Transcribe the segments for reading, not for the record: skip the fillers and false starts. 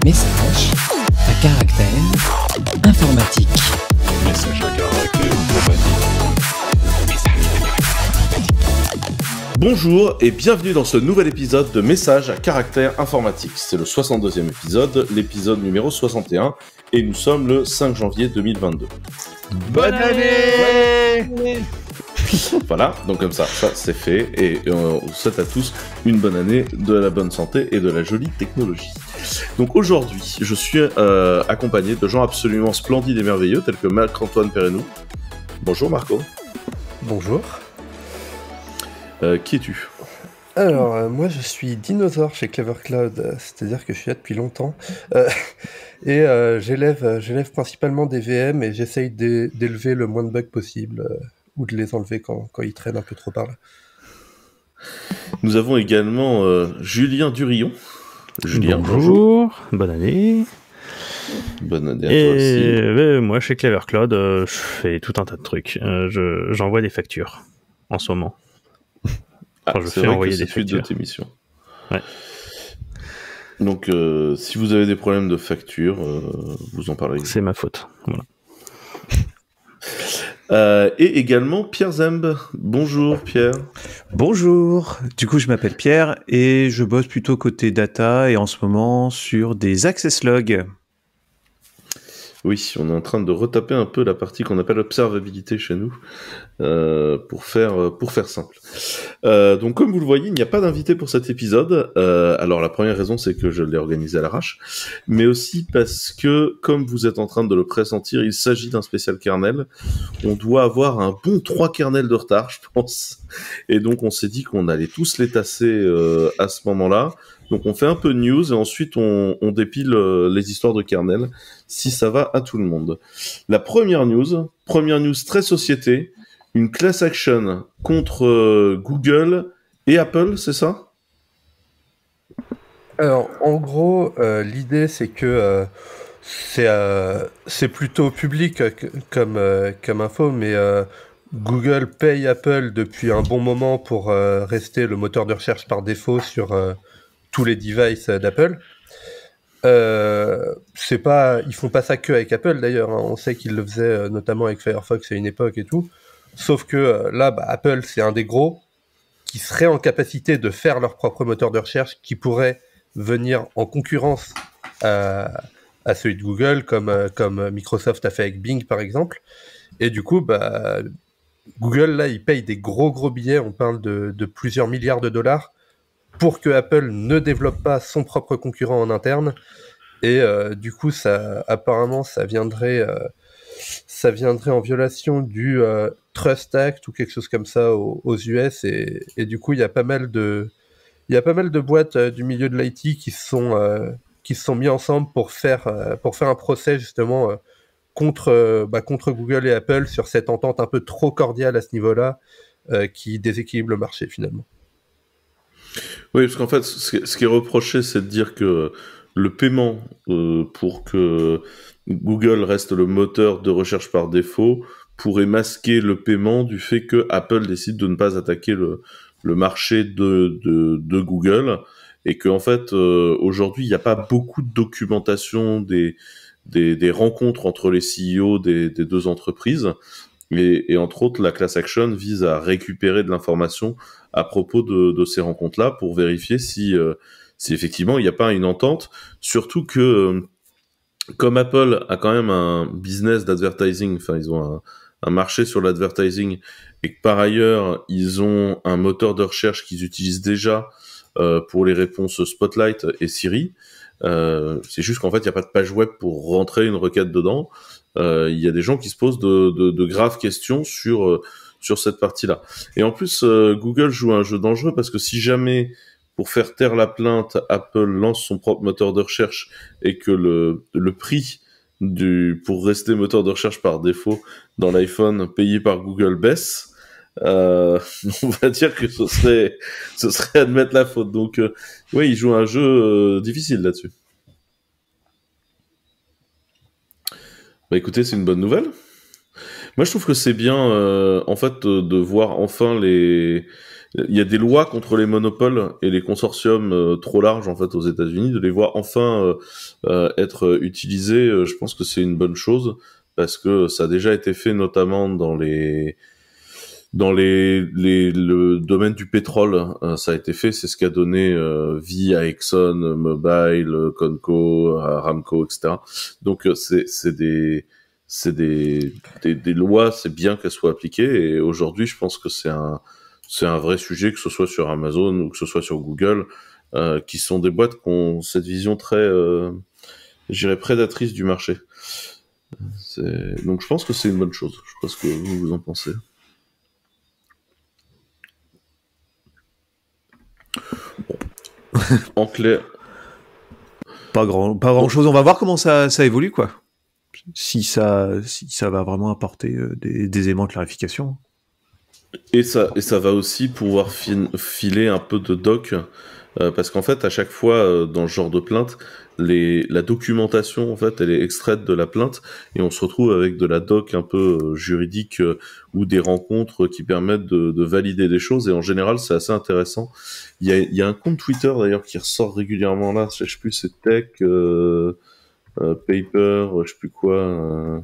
Message à caractère informatique. Message à caractère informatique. Bonjour et bienvenue dans ce nouvel épisode de Message à caractère informatique. C'est le 62e épisode, l'épisode numéro 61, et nous sommes le 5 janvier 2022. Bonne année. Voilà, donc comme ça c'est fait, et on vous souhaite à tous une bonne année, de la bonne santé et de la jolie technologie. Donc aujourd'hui, je suis accompagné de gens absolument splendides et merveilleux, tels que Marc-Antoine Perrenou. Bonjour Marco. Bonjour. Qui es-tu ? Alors, moi je suis dinosaure chez Clever Cloud, c'est-à-dire que je suis là depuis longtemps. Et j'élève principalement des VM et j'essaye d'élever le moins de bugs possible, ou de les enlever quand ils traînent un peu trop par là. Nous avons également Julien Durillon. Julien, bonjour, bonne année. Bonne année à toi aussi. Moi, chez Clever Cloud, je fais tout un tas de trucs. J'envoie des factures en ce moment. Ah, je c'est fais vrai envoyer que c'est des suite de factures. tes missions. Ouais. Donc, si vous avez des problèmes de facture, vous en parlez. C'est ma faute. Voilà. Et également Pierre Zemb. Bonjour Pierre. Bonjour, du coup je m'appelle Pierre et je bosse plutôt côté data et en ce moment sur des access logs. Oui, on est en train de retaper un peu la partie qu'on appelle observabilité chez nous, pour faire simple. Donc comme vous le voyez, il n'y a pas d'invité pour cet épisode. Alors la première raison, c'est que je l'ai organisé à l'arrache, mais aussi parce que, comme vous êtes en train de le pressentir, il s'agit d'un spécial kernel. On doit avoir un bon 3 kernels de retard, je pense. Et donc on s'est dit qu'on allait tous les tasser à ce moment-là. Donc on fait un peu de news et ensuite on dépile les histoires de kernel, si ça va à tout le monde. La première news très société, une class action contre Google et Apple, c'est ça ? Alors, en gros, l'idée c'est que c'est plutôt public comme info, mais Google paye Apple depuis un bon moment pour rester le moteur de recherche par défaut sur tous les devices d'Apple. Ils font pas ça que avec Apple d'ailleurs, hein. On sait qu'ils le faisaient notamment avec Firefox à une époque et tout. Sauf que là, Apple, c'est un des gros qui serait en capacité de faire leur propre moteur de recherche, qui pourrait venir en concurrence à celui de Google, comme Microsoft a fait avec Bing par exemple. Et du coup, Google, là, il paye des gros billets, on parle de plusieurs milliards de dollars, pour que Apple ne développe pas son propre concurrent en interne. Et du coup, apparemment, ça viendrait en violation du Trust Act ou quelque chose comme ça aux US. Et du coup, il y a pas mal de boîtes du milieu de l'IT qui se sont mis ensemble pour faire un procès justement contre Google et Apple sur cette entente un peu trop cordiale à ce niveau-là, qui déséquilibre le marché finalement. Oui, parce qu'en fait, ce qui est reproché, c'est de dire que le paiement pour que Google reste le moteur de recherche par défaut pourrait masquer le paiement du fait que Apple décide de ne pas attaquer le marché de Google, et qu'en fait, aujourd'hui, il n'y a pas beaucoup de documentation des rencontres entre les CEO des deux entreprises. Et entre autres, la class action vise à récupérer de l'information à propos de ces rencontres-là pour vérifier si effectivement il n'y a pas une entente. Surtout que, comme Apple a quand même un business d'advertising, enfin ils ont un marché sur l'advertising, et que par ailleurs ils ont un moteur de recherche qu'ils utilisent déjà pour les réponses Spotlight et Siri. C'est juste qu'en fait il n'y a pas de page web pour rentrer une requête dedans. Il y a des gens qui se posent de graves questions sur cette partie-là. Et en plus, Google joue un jeu dangereux, parce que si jamais, pour faire taire la plainte, Apple lance son propre moteur de recherche et que le prix pour rester moteur de recherche par défaut dans l'iPhone payé par Google baisse, on va dire que ce serait admettre la faute. Donc, oui, il joue un jeu difficile là-dessus. Écoutez, c'est une bonne nouvelle. Moi, je trouve que c'est bien, en fait, de voir enfin les. Il y a des lois contre les monopoles et les consortiums trop larges, en fait, aux États-Unis, de les voir enfin être utilisés. Je pense que c'est une bonne chose parce que ça a déjà été fait, notamment le domaine du pétrole. Ça a été fait, c'est ce qui a donné vie à Exxon Mobil, Conco, à Aramco, etc. Donc c'est des lois, c'est bien qu'elles soient appliquées, et aujourd'hui je pense que c'est un vrai sujet, que ce soit sur Amazon ou que ce soit sur Google, qui sont des boîtes qui ont cette vision très, je dirais, prédatrice du marché. Donc je pense que c'est une bonne chose. Je sais pas ce que vous en pensez. Bon. En clair, Pas grand chose. On va voir comment ça évolue, quoi. Si ça va vraiment apporter des éléments de clarification. et ça va aussi pouvoir filer un peu de doc, parce qu'en fait, à chaque fois, dans ce genre de plainte, la documentation, en fait, elle est extraite de la plainte, et on se retrouve avec de la doc un peu juridique, ou des rencontres qui permettent de valider des choses, et en général, c'est assez intéressant. Il y a un compte Twitter, d'ailleurs, qui ressort régulièrement là, je sais plus, c'est Tech, Paper, je sais plus quoi.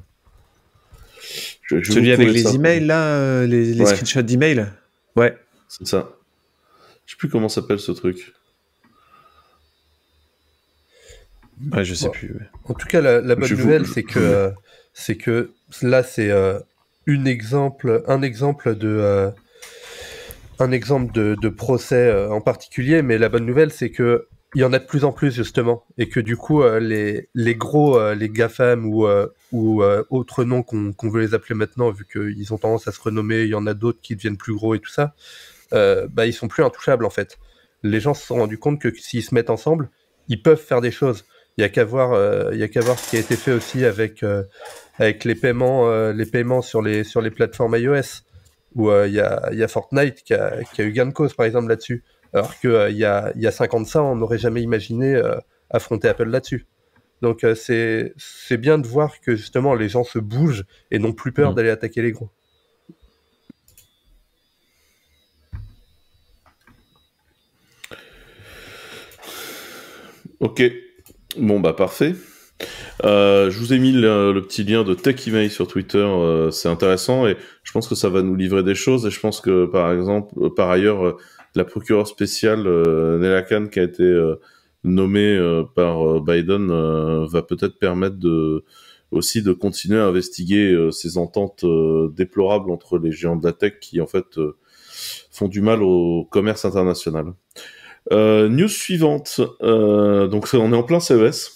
Je Celui vous avec trouver les ça. emails, là, les Ouais. screenshots d'emails. Ouais. C'est ça. Je sais plus comment s'appelle ce truc. Ouais, je sais Bon. plus. Ouais. En tout cas, la bonne Je vous- nouvelle, je- c'est que là, c'est un exemple de procès en particulier, mais la bonne nouvelle, c'est que il y en a de plus en plus, justement, et que du coup, les gros, les GAFAM ou autres noms qu'on veut les appeler maintenant, vu qu'ils ont tendance à se renommer, il y en a d'autres qui deviennent plus gros et tout ça, bah, ils sont plus intouchables, en fait. Les gens se sont rendus compte que s'ils se mettent ensemble, ils peuvent faire des choses. Il y a qu'à voir ce qui a été fait aussi avec les paiements sur les plateformes iOS, où il y a Fortnite qui a eu gain de cause, par exemple, là-dessus. Alors qu'il y a 5 ans de ça, on n'aurait jamais imaginé affronter Apple là-dessus. Donc c'est bien de voir que justement les gens se bougent et n'ont plus peur d'aller attaquer les gros. Ok. Bon, bah parfait. Je vous ai mis le petit lien de Tech Email sur Twitter, c'est intéressant, et je pense que ça va nous livrer des choses, et je pense que par exemple, par ailleurs, la procureure spéciale Nella Khan, qui a été nommée par Biden, va peut-être permettre aussi de continuer à investiguer ces ententes déplorables entre les géants de la tech qui en fait font du mal au commerce international. News suivante, donc on est en plein CES.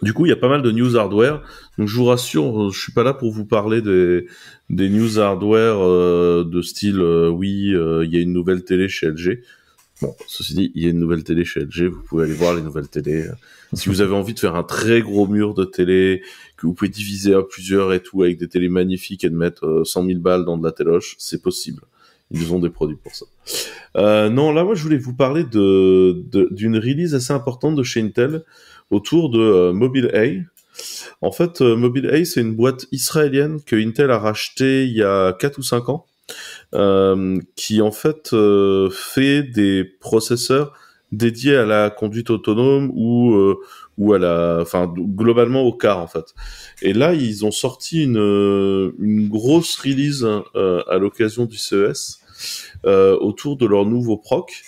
Du coup, il y a pas mal de news hardware. Donc, je vous rassure, je suis pas là pour vous parler des news hardware de style oui, il y a une nouvelle télé chez LG. Bon, ceci dit, il y a une nouvelle télé chez LG. Vous pouvez aller voir les nouvelles télés. Si vous avez envie de faire un très gros mur de télé que vous pouvez diviser à plusieurs et tout avec des télés magnifiques et de mettre 100 000 balles dans de la téloche, c'est possible. Ils ont des produits pour ça. Non, là, moi, je voulais vous parler d'une release assez importante de chez Intel autour de Mobileye. En fait, Mobileye, c'est une boîte israélienne que Intel a rachetée il y a 4 ou 5 ans, qui en fait fait des processeurs dédiés à la conduite autonome ou globalement au car en fait. Et là, ils ont sorti une grosse release à l'occasion du CES autour de leur nouveau proc.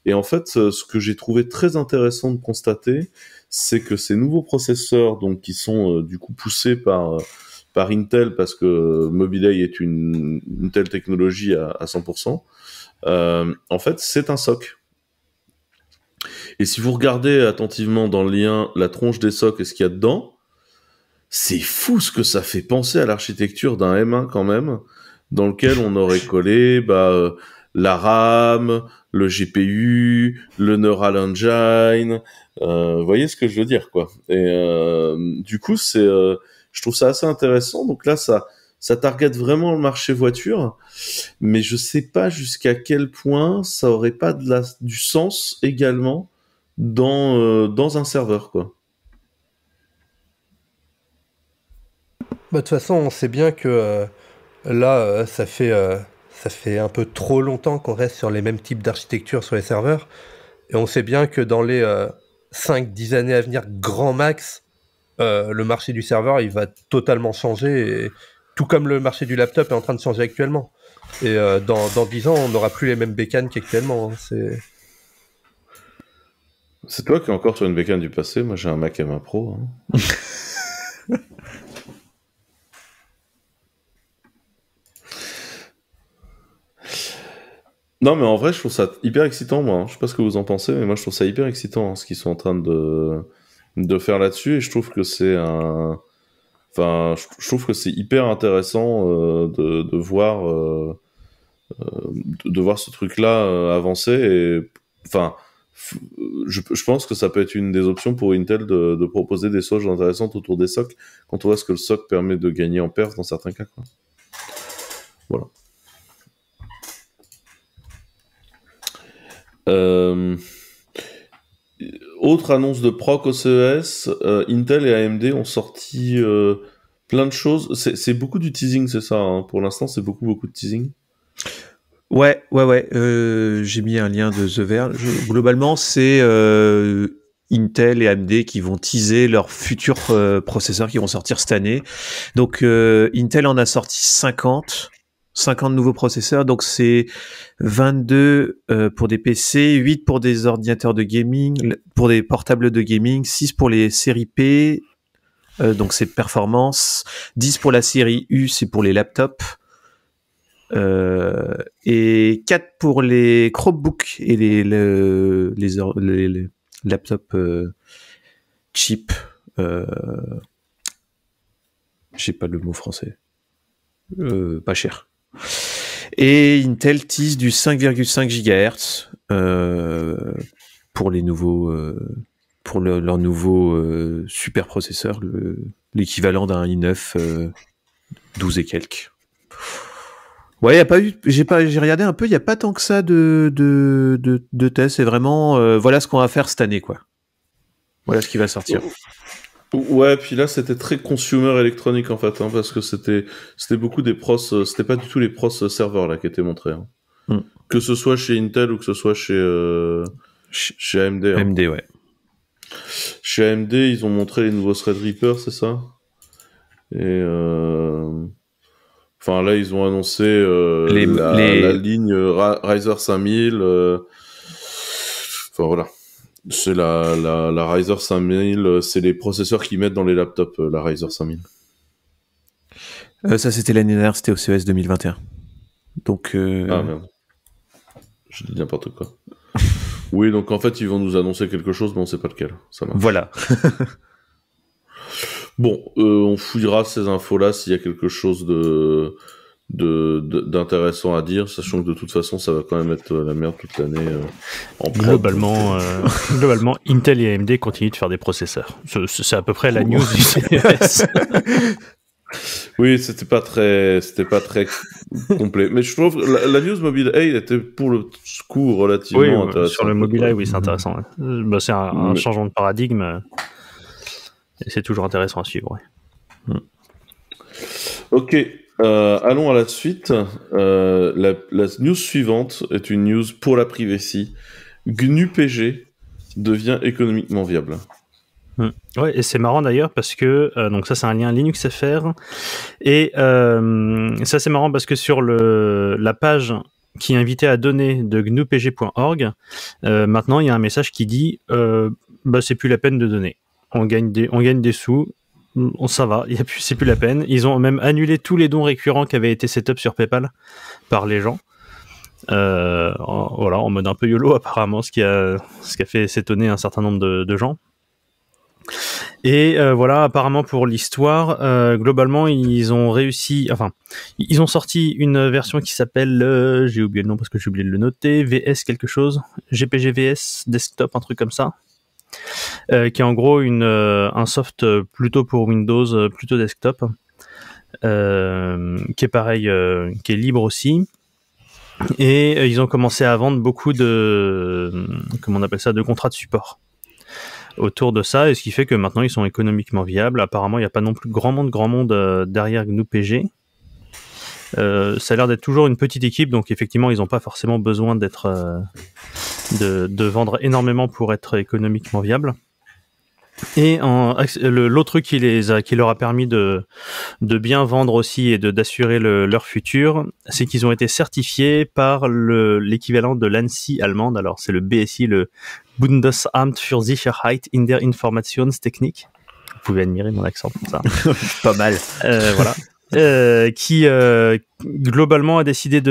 Et en fait, ce que j'ai trouvé très intéressant de constater, c'est que ces nouveaux processeurs, donc qui sont du coup poussés par Intel, parce que Mobileye est une telle technologie à 100%, en fait, c'est un SoC. Et si vous regardez attentivement dans le lien la tronche des SoC et ce qu'il y a dedans, c'est fou ce que ça fait penser à l'architecture d'un M1 quand même, dans lequel on aurait collé la RAM, le GPU, le Neural Engine, vous voyez ce que je veux dire, quoi. Et du coup, je trouve ça assez intéressant. Donc là, ça target vraiment le marché voiture, mais je sais pas jusqu'à quel point ça aurait pas du sens également dans un serveur, quoi. Bah, de toute façon, on sait bien que là, ça fait un peu trop longtemps qu'on reste sur les mêmes types d'architecture sur les serveurs. Et on sait bien que dans les 5-10 années à venir, grand max, le marché du serveur, il va totalement changer. Tout comme le marché du laptop est en train de changer actuellement. Et dans 10 ans, on n'aura plus les mêmes bécanes qu'actuellement. C'est toi qui es encore sur une bécane du passé. Moi, j'ai un Mac M1 Pro. Hein. Non, mais en vrai, je trouve ça hyper excitant, moi. Je sais pas ce que vous en pensez, mais moi, je trouve ça hyper excitant, hein, ce qu'ils sont en train de faire là-dessus. Et je trouve que c'est un... Enfin, je trouve que c'est hyper intéressant de voir de voir ce truc-là avancer. Et enfin, je pense que ça peut être une des options pour Intel de proposer des choses intéressantes autour des SoC quand on voit ce que le SoC permet de gagner en perf dans certains cas, quoi. Voilà. Autre annonce de proc au CES, Intel et AMD ont sorti plein de choses. C'est beaucoup du teasing, c'est ça, hein. Pour l'instant, c'est beaucoup de teasing. Ouais. J'ai mis un lien de The Verge. Globalement, c'est Intel et AMD qui vont teaser leurs futurs processeurs qui vont sortir cette année. Donc, Intel en a sorti 50 nouveaux processeurs. Donc, c'est 22 pour des PC, 8 pour des ordinateurs de gaming, pour des portables de gaming, 6 pour les séries P, donc c'est performance, 10 pour la série U, c'est pour les laptops, et 4 pour les Chromebooks et les laptops cheap. J'ai pas le mot français. Pas cher. Et Intel tease du 5,5 GHz pour les nouveaux, pour leur nouveau super processeur, l'équivalent d'un i9 12 et quelques. Ouais, y a pas eu, j'ai regardé un peu, il y a pas tant que ça de tests. C'est vraiment voilà ce qu'on va faire cette année, quoi. Voilà ce qui va sortir. Ouais, puis là c'était très consumer électronique en fait, hein, parce que c'était beaucoup des pros, c'était pas du tout les pros serveurs là qui étaient montrés, hein. Que ce soit chez Intel ou que ce soit chez AMD. Hein. AMD, ouais. Chez AMD, ils ont montré les nouveaux Threadripper, c'est ça? Et enfin là ils ont annoncé la ligne Ryzer 5000. Enfin voilà. C'est la Ryzer 5000, c'est les processeurs qu'ils mettent dans les laptops, la Ryzer 5000. Ça, c'était l'année dernière, c'était au CES 2021. Donc... Ah, merde. Je dis n'importe quoi. Oui, donc en fait, ils vont nous annoncer quelque chose, mais on sait pas lequel. Ça marche. Voilà. Bon, on fouillera ces infos-là s'il y a quelque chose d'intéressant à dire, sachant que de toute façon ça va quand même être la merde toute l'année en prod. Globalement, Intel et AMD continuent de faire des processeurs. C'est à peu près la news du CES. Oui, c'était pas très complet. Mais je trouve la news Mobileye était pour le coup relativement intéressante. Sur le Mobileye, oui, c'est intéressant. Ouais. Bah, c'est un changement de paradigme. Et c'est toujours intéressant à suivre. Ouais. Ok. Allons à la suite. La news suivante est une news pour la privacy. GNU-PG devient économiquement viable. Ouais, et c'est marrant d'ailleurs parce que donc ça c'est un lien LinuxFR et ça c'est marrant parce que sur la page qui est invitée à donner de gnupg.org, maintenant il y a un message qui dit c'est plus la peine de donner. On gagne des sous. Ça va, c'est plus la peine. Ils ont même annulé tous les dons récurrents qui avaient été set-up sur PayPal par les gens. Voilà, en mode un peu YOLO apparemment, ce qui a fait s'étonner un certain nombre de gens. Et voilà, apparemment pour l'histoire, globalement ils ont réussi, enfin ils ont sorti une version qui s'appelle, j'ai oublié le nom parce que j'ai oublié de le noter, VS quelque chose, GPG VS Desktop, un truc comme ça. Qui est en gros un soft plutôt pour Windows, plutôt desktop, qui est pareil, qui est libre aussi. Et ils ont commencé à vendre beaucoup de, comment on appelle ça, de contrats de support. autour de ça, et ce qui fait que maintenant ils sont économiquement viables. Apparemment, il n'y a pas non plus grand monde derrière GNU-PG. Ça a l'air d'être toujours une petite équipe, donc effectivement, ils n'ont pas forcément besoin d'être de vendre énormément pour être économiquement viables. Et l'autre truc qui leur a permis de bien vendre aussi et d'assurer leur futur, c'est qu'ils ont été certifiés par l'équivalent de l'ANSI allemande. Alors c'est le BSI, le Bundesamt für Sicherheit in der Informationstechnik. Vous pouvez admirer mon accent pour ça. Pas mal. Voilà. Qui globalement a décidé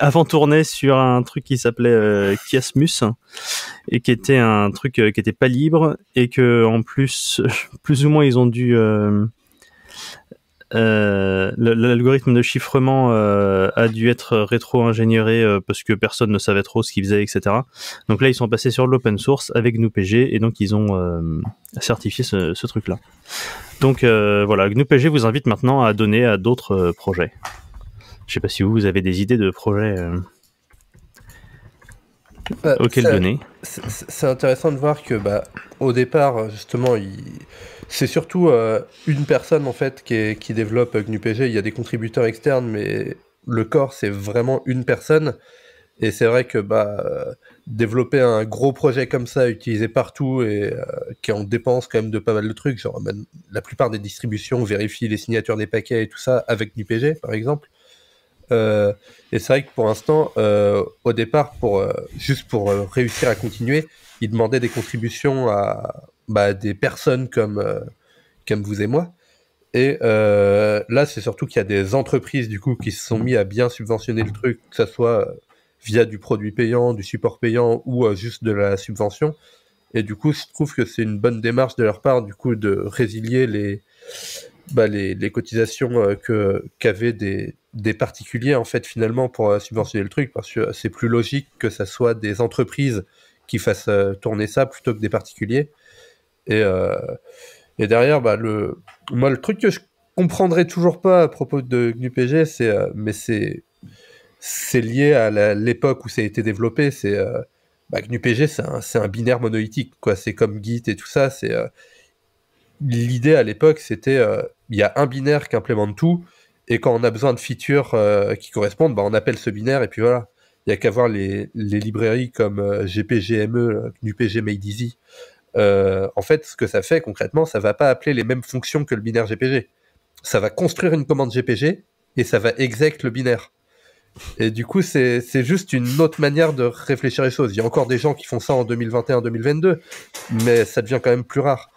avant tourner sur un truc qui s'appelait Chiasmus, et qui était un truc qui était pas libre, et que en plus ou moins ils ont dû l'algorithme de chiffrement a dû être rétro-ingénieré parce que personne ne savait trop ce qu'ils faisaient, etc. Donc là ils sont passés sur l'open source avec GNU-PG, et donc ils ont certifié ce truc-là. Donc voilà, GNU-PG vous invite maintenant à donner à d'autres projets. Je sais pas si vous avez des idées de projets auxquels donner. C'est intéressant de voir que au départ, justement, c'est surtout une personne en fait qui développe GNU-PG. Il y a des contributeurs externes, mais le corps c'est vraiment une personne. Et c'est vrai que développer un gros projet comme ça, utilisé partout et qui en dépense quand même de pas mal de trucs, genre la plupart des distributions vérifient les signatures des paquets et tout ça avec GNU-PG par exemple. Et c'est vrai que pour l'instant, au départ, juste pour réussir à continuer, ils demandaient des contributions à des personnes comme vous et moi. Et là, c'est surtout qu'il y a des entreprises du coup qui se sont mis à bien subventionner le truc, que ça soit via du produit payant, du support payant ou juste de la subvention. Et du coup, je trouve que c'est une bonne démarche de leur part, du coup, de résilier les cotisations qu'avaient des particuliers, en fait, finalement, pour subventionner le truc, parce que c'est plus logique que ça soit des entreprises qui fassent tourner ça plutôt que des particuliers. Et derrière, moi, le truc que je comprendrais toujours pas à propos de GNU-PG, c'est lié à l'époque où ça a été développé. C'est GNU-PG, c'est un binaire monolithique, quoi. C'est comme Git et tout ça. L'idée à l'époque, c'était il y a un binaire qui implémente tout, et quand on a besoin de features qui correspondent, on appelle ce binaire, et puis voilà. Il y a qu'à voir les librairies comme GPGME, GNU-PG Made Easy. En fait, ce que ça fait concrètement, ça va pas appeler les mêmes fonctions que le binaire GPG. Ça va construire une commande GPG et ça va exec le binaire. Et du coup, c'est juste une autre manière de réfléchir les choses. Il y a encore des gens qui font ça en 2021-2022, mais ça devient quand même plus rare.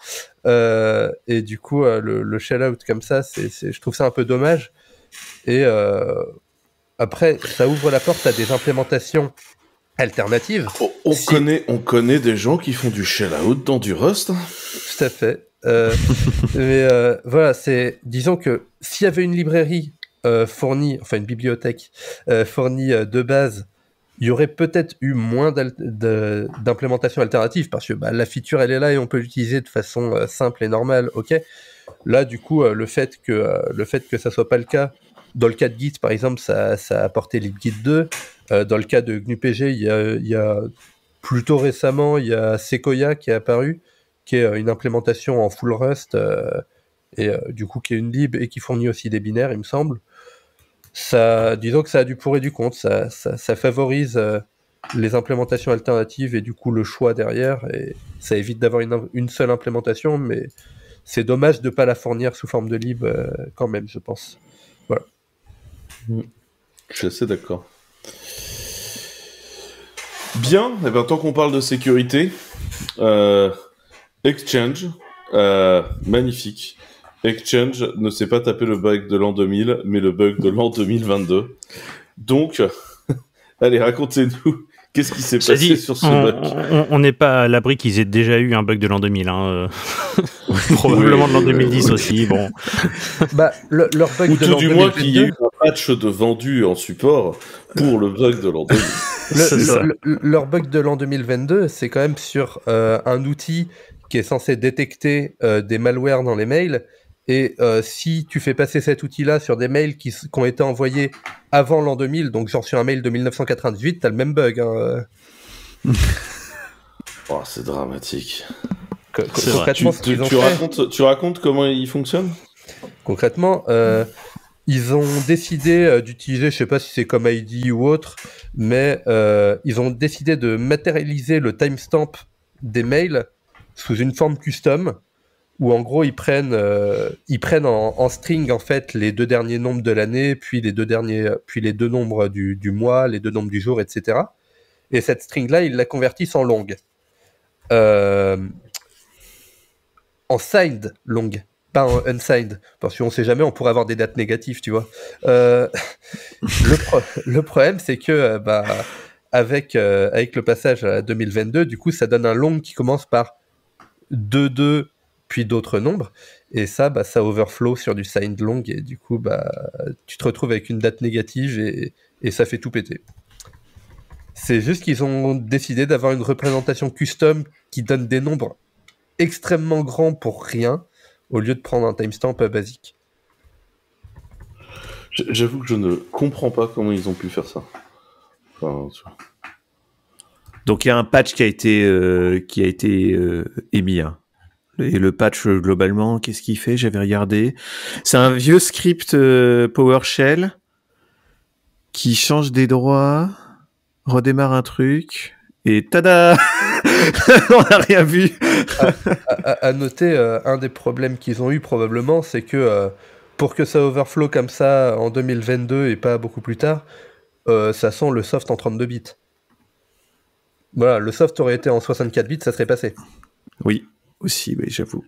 Et du coup, le shell-out comme ça, je trouve ça un peu dommage. Et après, ça ouvre la porte à des implémentations alternatives. On connaît des gens qui font du shell-out dans du Rust. Tout à fait. Mais voilà, disons que s'il y avait une librairie fournie, enfin une bibliothèque fournie de base, il y aurait peut-être eu moins d'implémentation alternative, parce que la feature elle est là et on peut l'utiliser de façon simple et normale, ok. Là du coup le fait que ça soit pas le cas, dans le cas de Git par exemple, ça a apporté libgit 2, dans le cas de GNU-PG il y a plutôt récemment il y a Sequoia qui est apparu, qui est une implémentation en full Rust et du coup qui est une lib et qui fournit aussi des binaires, il me semble. Disons que ça a du pour et du contre, ça favorise les implémentations alternatives et du coup le choix derrière, et ça évite d'avoir une seule implémentation, mais c'est dommage de ne pas la fournir sous forme de lib quand même, je pense. Voilà. Je suis assez d'accord. Bien, et tant qu'on parle de sécurité, Exchange, magnifique. Exchange ne s'est pas tapé le bug de l'an 2000, mais le bug de l'an 2022. Donc, allez, racontez-nous, qu'est-ce qui s'est passé sur ce bug? On n'est pas à l'abri qu'ils aient déjà eu un bug de l'an 2000. Probablement de l'an 2010 aussi, bon. Leur bug ou de tout l'an du moins 2022, qu'il y ait eu un patch de vendu en support pour le bug de l'an 2000. leur bug de l'an 2022, c'est quand même sur un outil qui est censé détecter des malwares dans les mails. Et si tu fais passer cet outil-là sur des mails qui ont été envoyés avant l'an 2000, donc genre sur un mail de 1998, t'as le même bug. Oh, c'est dramatique. C'est vrai. Concrètement, ce qu'ils ont fait, Tu racontes comment il fonctionne? concrètement, ils ont décidé d'utiliser, je sais pas si c'est comme ID ou autre, mais ils ont décidé de matérialiser le timestamp des mails sous une forme custom, où en gros ils prennent en string en fait les 2 derniers nombres de l'année, puis les 2 nombres du mois, les 2 nombres du jour, etc. Et cette string là, ils la convertissent en long, en signed long, pas en unsigned, parce qu'on sait jamais, on pourrait avoir des dates négatives, tu vois. Le problème, c'est que avec le passage à 2022, du coup, ça donne un long qui commence par 2, puis d'autres nombres, et ça overflow sur du signed long, et du coup, tu te retrouves avec une date négative, et ça fait tout péter. C'est juste qu'ils ont décidé d'avoir une représentation custom qui donne des nombres extrêmement grands pour rien, au lieu de prendre un timestamp basique. J'avoue que je ne comprends pas comment ils ont pu faire ça. Enfin, Donc il y a un patch qui a été émis. Hein. Et le patch, globalement, qu'est-ce qu'il fait? J'avais regardé. C'est un vieux script PowerShell qui change des droits, redémarre un truc, et tada. On n'a rien vu. À noter, un des problèmes qu'ils ont eu probablement, c'est que pour que ça overflow comme ça en 2022 et pas beaucoup plus tard, ça sent le soft en 32 bits. Voilà, le soft aurait été en 64 bits, ça serait passé. Oui, aussi, oui, j'avoue.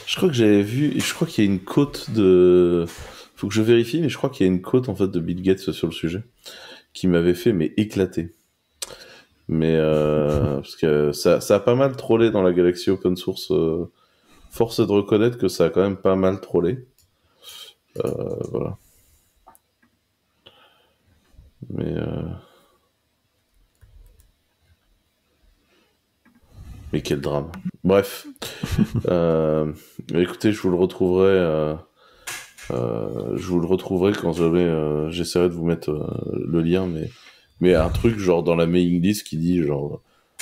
je crois que j'avais vu, je crois qu'il y a une quote de... Faut que je vérifie, mais je crois qu'il y a une quote en fait de Bill Gates sur le sujet qui m'avait fait éclater. Mais parce que ça a pas mal trollé dans la galaxie open source. Force est de reconnaître que ça a quand même pas mal trollé. Voilà. Mais quel drame. Bref. Écoutez, je vous le retrouverai quand jamais j'essaierai de vous mettre le lien, mais un truc genre dans la mailing list qui dit genre de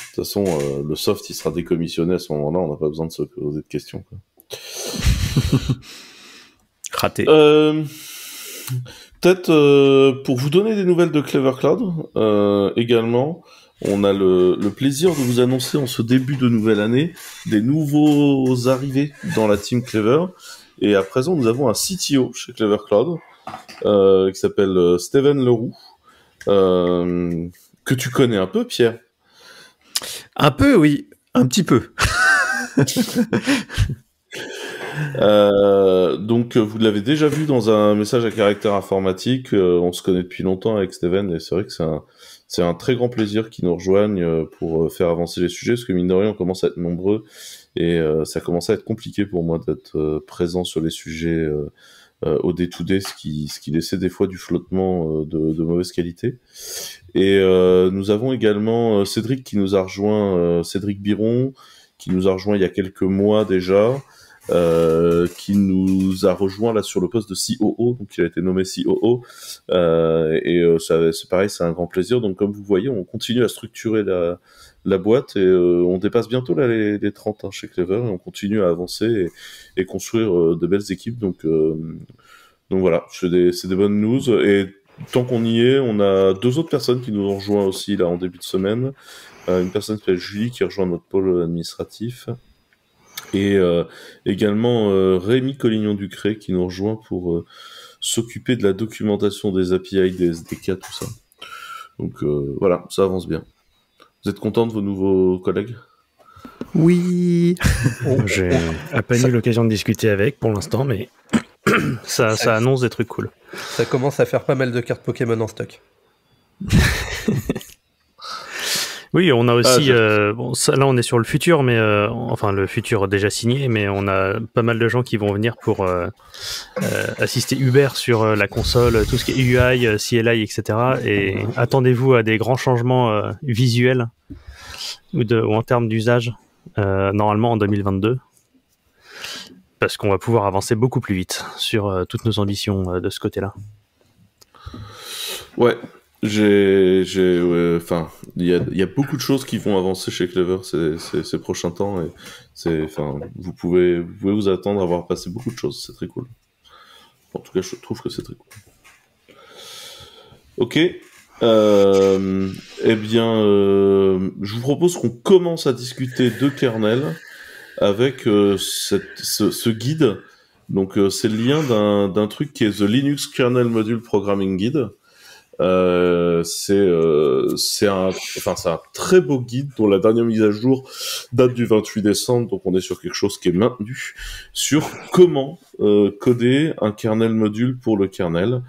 toute façon le soft il sera décommissionné à ce moment-là, on n'a pas besoin de se poser de questions, quoi. Raté. Peut-être pour vous donner des nouvelles de Clever Cloud également, on a le plaisir de vous annoncer en ce début de nouvelle année des nouveaux arrivés dans la team Clever. Et à présent, nous avons un CTO chez Clever Cloud qui s'appelle Steven Leroux, que tu connais un peu, Pierre. Un peu, oui. Un petit peu. Donc vous l'avez déjà vu dans un message à caractère informatique, on se connaît depuis longtemps avec Steven, et c'est vrai que c'est un très grand plaisir qu'ils nous rejoignent pour faire avancer les sujets, parce que mine de rien on commence à être nombreux, et ça commence à être compliqué pour moi d'être présent sur les sujets au day-to-day, ce qui laissait des fois du flottement de mauvaise qualité. Et nous avons également Cédric qui nous a rejoint, Cédric Biron, qui nous a rejoint il y a quelques mois déjà, qui nous a rejoint là sur le poste de COO, donc il a été nommé COO, ça, c'est pareil, c'est un grand plaisir. Donc comme vous voyez, on continue à structurer la boîte, et on dépasse bientôt là les 30 chez Clever, et on continue à avancer et construire de belles équipes. Donc voilà, c'est des bonnes news. Et tant qu'on y est, on a 2 autres personnes qui nous ont rejoint aussi là en début de semaine. Une personne qui s'appelle Julie qui rejoint notre pôle administratif, et également Rémi Collignon-Ducré qui nous rejoint pour s'occuper de la documentation des API, des SDK, tout ça. Donc voilà, ça avance bien. Vous êtes content de vos nouveaux collègues ? Oui. J'ai à peine eu l'occasion de discuter avec pour l'instant, mais ça annonce des trucs cool. Ça commence à faire pas mal de cartes Pokémon en stock. Oui, on a aussi, bon, ça, là on est sur le futur, mais enfin le futur déjà signé, mais on a pas mal de gens qui vont venir pour assister Uber sur la console, tout ce qui est UI, CLI, etc. Et attendez-vous à des grands changements visuels ou en termes d'usage, normalement en 2022, parce qu'on va pouvoir avancer beaucoup plus vite sur toutes nos ambitions de ce côté-là. Ouais. J'ai enfin, il y a beaucoup de choses qui vont avancer chez Clever ces prochains temps, et vous pouvez vous attendre à voir passer beaucoup de choses. C'est très cool. En tout cas, je trouve que c'est très cool. Ok. Eh bien, je vous propose qu'on commence à discuter de kernel avec ce guide. Donc, c'est le lien d'un truc qui est The Linux Kernel Module Programming Guide. C'est un très beau guide dont la dernière mise à jour date du 28 décembre, donc on est sur quelque chose qui est maintenu, sur comment coder un kernel module pour le kernel.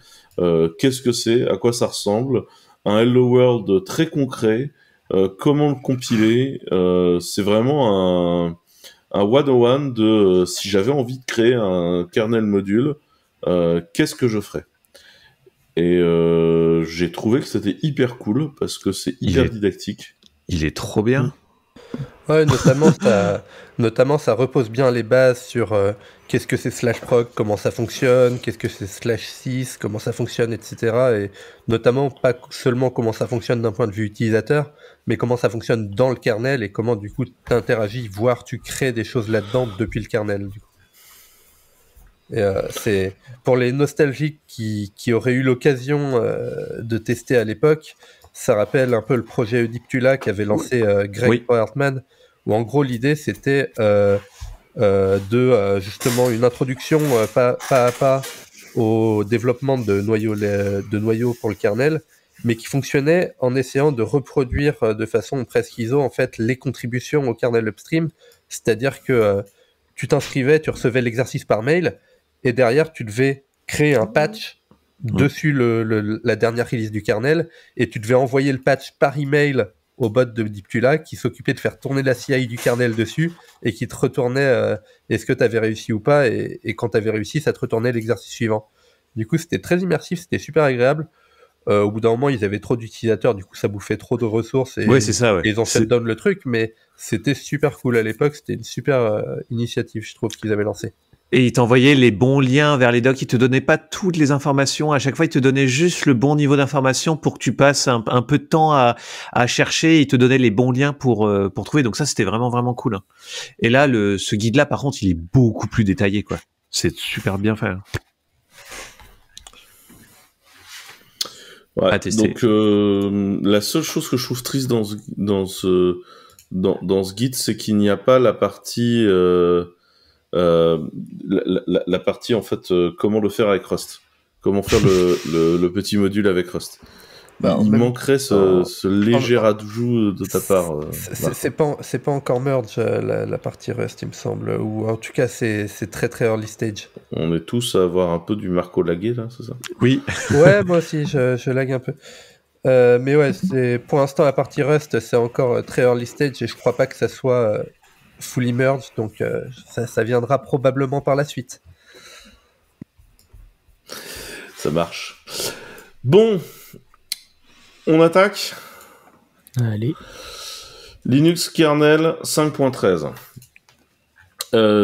Qu'est-ce que c'est, à quoi ça ressemble, un Hello World très concret, comment le compiler. C'est vraiment un 101 de si j'avais envie de créer un kernel module, qu'est-ce que je ferais. Et j'ai trouvé que c'était hyper cool parce que c'est hyper didactique. Il est trop bien. Ouais, notamment ça repose bien les bases sur qu'est-ce que c'est /proc, comment ça fonctionne, qu'est-ce que c'est /sys, comment ça fonctionne, etc. Et notamment pas seulement comment ça fonctionne d'un point de vue utilisateur, mais comment ça fonctionne dans le kernel et comment du coup t'interagis, voire tu crées des choses là-dedans depuis le kernel. Du coup. Et c'est pour les nostalgiques qui auraient eu l'occasion de tester à l'époque, ça rappelle un peu le projet Eudiptula qu'avait lancé Greg Hartman, où en gros l'idée c'était justement une introduction pas à pas au développement de noyaux pour le kernel, mais qui fonctionnait en essayant de reproduire de façon presque ISO en fait les contributions au kernel upstream, c'est-à-dire que tu t'inscrivais, tu recevais l'exercice par mail, et derrière tu devais créer un patch dessus la dernière release du kernel, et tu devais envoyer le patch par email au bot de Diptula qui s'occupait de faire tourner la CI du kernel dessus et qui te retournait est-ce que tu avais réussi ou pas, et quand tu avais réussi, ça te retournait l'exercice suivant. Du coup, c'était très immersif, c'était super agréable. Au bout d'un moment, ils avaient trop d'utilisateurs, du coup, ça bouffait trop de ressources et, c'est ça, et ils ont shut down le truc, mais c'était super cool à l'époque, c'était une super initiative, je trouve, qu'ils avaient lancée. Et il t'envoyait les bons liens vers les docs. Il te donnait pas toutes les informations. À chaque fois, il te donnait juste le bon niveau d'information pour que tu passes un peu de temps à chercher. Il te donnait les bons liens pour trouver. Donc ça, c'était vraiment, vraiment cool. Et là, ce guide-là, par contre, il est beaucoup plus détaillé, quoi. C'est super bien fait. Ouais, donc la seule chose que je trouve triste dans ce guide, c'est qu'il n'y a pas la partie la partie en fait comment le faire avec Rust, comment faire le petit module avec Rust. Il manquerait ce léger rajout de ta part. C'est pas encore merge la partie Rust, il me semble, ou en tout cas c'est très très early stage. On est tous à avoir un peu du Marco lagué là, c'est ça? Oui. Ouais, moi aussi je lag un peu. Mais ouais, pour l'instant la partie Rust c'est encore très early stage et je crois pas que ça soit fully merge, donc ça viendra probablement par la suite. Ça marche. Bon, on attaque. Allez. Linux kernel 5.13.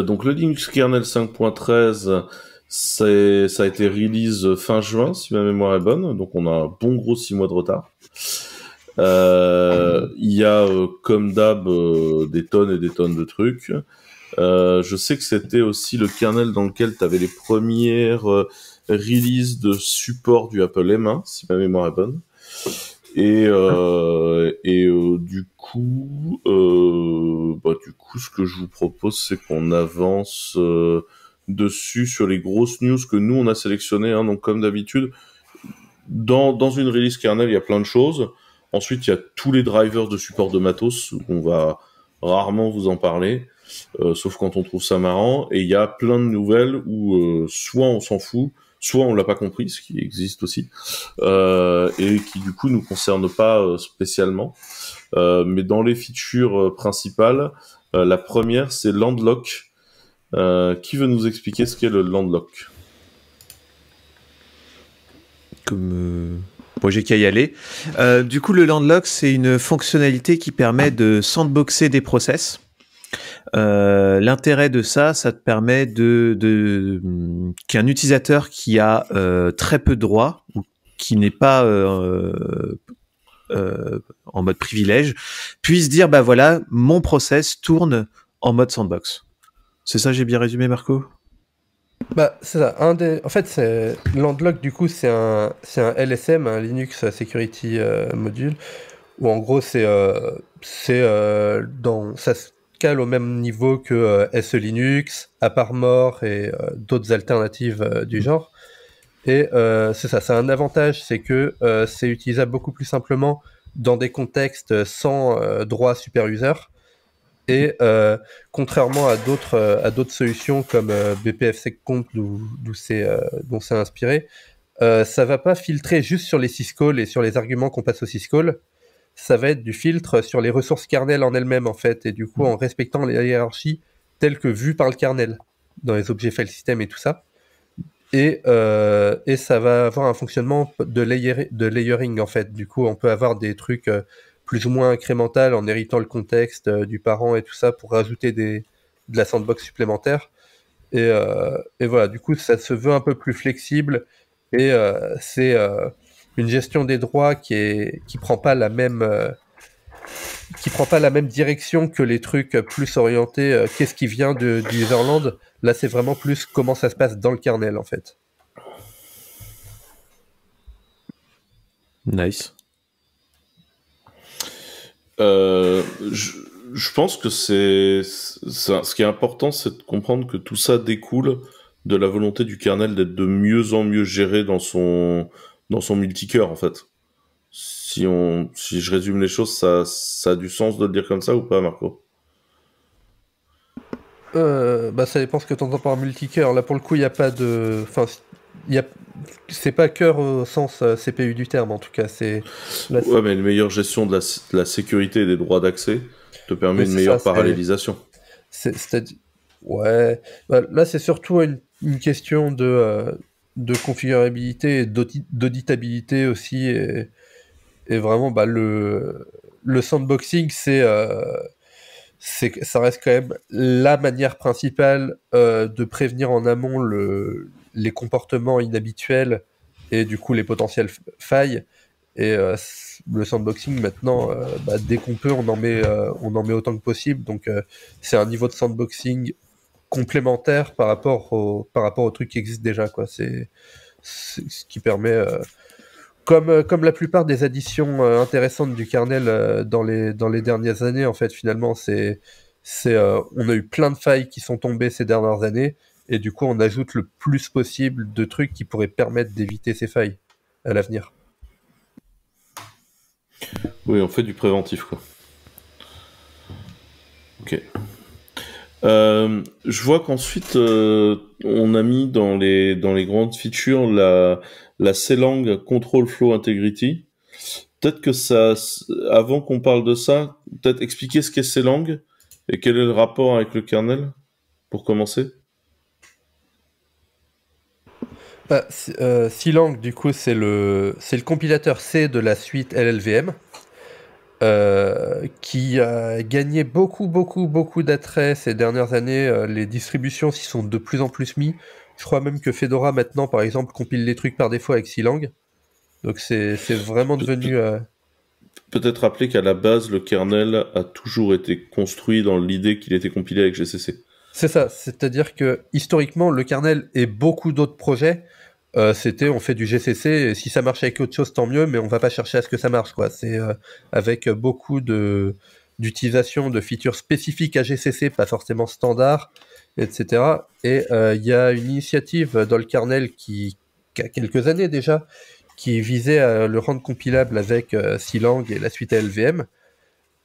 Donc le Linux kernel 5.13, ça a été release fin juin, si ma mémoire est bonne, donc on a un bon gros 6 mois de retard. Il y a comme d'hab des tonnes et des tonnes de trucs. Je sais que c'était aussi le kernel dans lequel tu avais les premières releases de support du Apple M1, si ma mémoire est bonne. Et du coup, ce que je vous propose, c'est qu'on avance dessus sur les grosses news que nous on a sélectionnées. Donc comme d'habitude, dans une release kernel, il y a plein de choses. Ensuite, il y a tous les drivers de support de matos, où on va rarement vous en parler, sauf quand on trouve ça marrant. Et il y a plein de nouvelles où soit on s'en fout, soit on l'a pas compris, ce qui existe aussi, et qui du coup nous concerne pas spécialement. Mais dans les features principales, la première c'est Landlock. Qui veut nous expliquer ce qu'est le Landlock? Bon, j'ai qu'à y aller. Du coup, le Landlock, c'est une fonctionnalité qui permet de sandboxer des process. L'intérêt de ça te permet qu'un utilisateur qui a très peu de droits ou qui n'est pas en mode privilège, puisse dire, bah voilà, mon process tourne en mode sandbox. C'est ça, j'ai bien résumé, Marco? Bah, c'est ça. En fait, Landlock, du coup, c'est un LSM, un Linux Security Module, où en gros, ça se cale au même niveau que SE Linux, AppArmor et d'autres alternatives du genre. Et c'est ça, c'est un avantage, c'est que c'est utilisable beaucoup plus simplement dans des contextes sans droit super user. Et contrairement à d'autres solutions comme BPF-SecComp dont c'est inspiré, ça va pas filtrer juste sur les syscalls et sur les arguments qu'on passe au syscall. Ça va être du filtre sur les ressources kernel en elles-mêmes en fait, et du coup en respectant les hiérarchies telles que vues par le kernel dans les objets file system et tout ça. Et ça va avoir un fonctionnement de layering en fait. Du coup, on peut avoir des trucs plus ou moins incrémental en héritant le contexte du parent et tout ça pour rajouter de la sandbox supplémentaire. Et voilà, du coup, ça se veut un peu plus flexible et c'est une gestion des droits qui prend pas la même direction que les trucs plus orientés qu'est-ce qui vient du userland. Là, c'est vraiment plus comment ça se passe dans le kernel en fait. Nice. Je pense que ce qui est important, c'est de comprendre que tout ça découle de la volonté du kernel d'être de mieux en mieux géré dans son multicœur en fait. Si je résume les choses, ça a du sens de le dire comme ça ou pas, Marco? Bah ça dépend ce que tu entends par multicœur. Là pour le coup, il n'y a pas de, enfin, c'est pas cœur au sens CPU du terme en tout cas. Ouais, mais une meilleure gestion de la sécurité et des droits d'accès te permet une meilleure parallélisation. Ouais, bah, là c'est surtout une question de configurabilité et d'auditabilité aussi et vraiment bah le sandboxing ça reste quand même la manière principale de prévenir en amont les comportements inhabituels et du coup les potentielles failles. Et le sandboxing maintenant, dès qu'on peut, on en met autant que possible. Donc c'est un niveau de sandboxing complémentaire par rapport au truc qui existe déjà, quoi. C'est ce qui permet, comme la plupart des additions intéressantes du kernel dans les dernières années, en fait, finalement, on a eu plein de failles qui sont tombées ces dernières années, et du coup, on ajoute le plus possible de trucs qui pourraient permettre d'éviter ces failles à l'avenir. Oui, on fait du préventif, quoi. Ok. Je vois qu'ensuite, on a mis dans les grandes features la CLang Control Flow Integrity. Peut-être que avant qu'on parle de ça, peut-être expliquer ce qu'est CLang et quel est le rapport avec le kernel, pour commencer. CLang, du coup, c'est le compilateur C de la suite LLVM. Qui a gagné beaucoup d'attrait ces dernières années. Les distributions s'y sont de plus en plus mis. Je crois même que Fedora maintenant, par exemple, compile les trucs par défaut avec CLang. Donc c'est vraiment devenu... Peut-être rappeler qu'à la base, le kernel a toujours été construit dans l'idée qu'il était compilé avec GCC. C'est ça, c'est-à-dire que historiquement, le kernel et beaucoup d'autres projets, on fait du GCC, et si ça marche avec autre chose, tant mieux, mais on va pas chercher à ce que ça marche, quoi. C'est avec beaucoup d'utilisation de features spécifiques à GCC, pas forcément standard, etc. Et il y a une initiative dans le kernel qui a quelques années déjà, qui visait à le rendre compilable avec CLang et la suite LVM.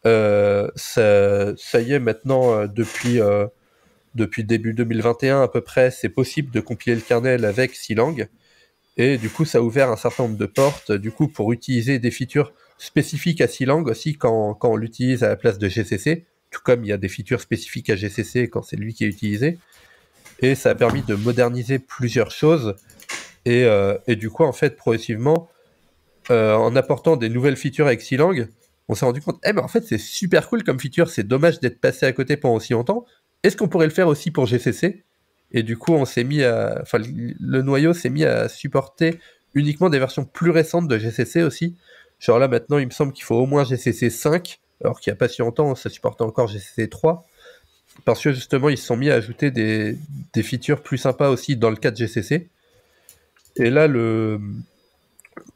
Ça y est, maintenant, depuis début 2021 à peu près, c'est possible de compiler le kernel avec CLang. Et du coup, ça a ouvert un certain nombre de portes du coup, pour utiliser des features spécifiques à CLang aussi quand on l'utilise à la place de GCC, tout comme il y a des features spécifiques à GCC quand c'est lui qui est utilisé. Et ça a permis de moderniser plusieurs choses. Et du coup, en fait, progressivement, en apportant des nouvelles features avec CLang, on s'est rendu compte, mais en fait, c'est super cool comme feature, c'est dommage d'être passé à côté pendant aussi longtemps. Est-ce qu'on pourrait le faire aussi pour GCC ? Et du coup, le noyau s'est mis à supporter uniquement des versions plus récentes de GCC aussi. Genre là, maintenant, il me semble qu'il faut au moins GCC 5, alors qu'il n'y a pas si longtemps, ça supportait encore GCC 3, parce que justement, ils se sont mis à ajouter des features plus sympas aussi dans le cas de GCC. Et là,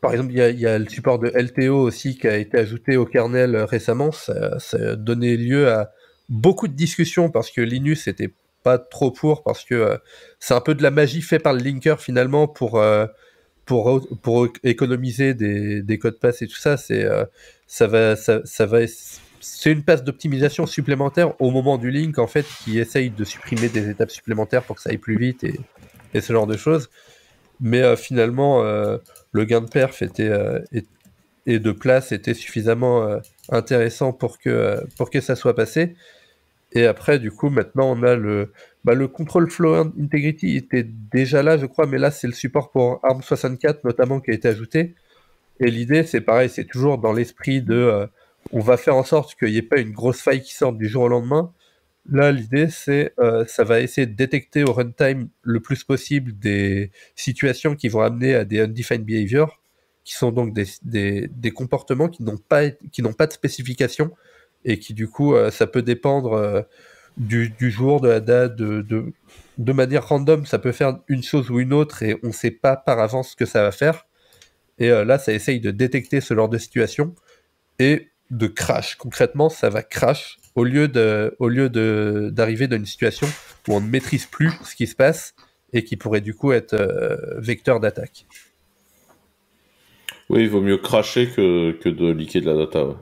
par exemple, il y a le support de LTO aussi qui a été ajouté au kernel récemment. Ça a donné lieu à beaucoup de discussions parce que Linus n'était pas trop parce que c'est un peu de la magie fait par le linker finalement pour économiser des codes pass et tout ça. C'est une passe d'optimisation supplémentaire au moment du link en fait qui essaye de supprimer des étapes supplémentaires pour que ça aille plus vite et ce genre de choses. Mais finalement, le gain de perf et de place était suffisamment intéressant pour que ça soit passé. Et après, du coup, maintenant, on a le Control Flow Integrity était déjà là, je crois, mais là, c'est le support pour ARM64 notamment qui a été ajouté. Et l'idée, c'est pareil, c'est toujours dans l'esprit de on va faire en sorte qu'il n'y ait pas une grosse faille qui sorte du jour au lendemain. Là, l'idée, c'est ça va essayer de détecter au runtime le plus possible des situations qui vont amener à des undefined behavior, qui sont donc des comportements qui n'ont pas de spécification et qui, du coup, ça peut dépendre du jour, de la date, de manière random, ça peut faire une chose ou une autre et on ne sait pas par avance ce que ça va faire. Et là, ça essaye de détecter ce genre de situation et de crash. Concrètement, ça va crash au lieu d'arriver dans une situation où on ne maîtrise plus ce qui se passe et qui pourrait du coup être vecteur d'attaque. Oui, il vaut mieux crasher que de leaker de la data, ouais.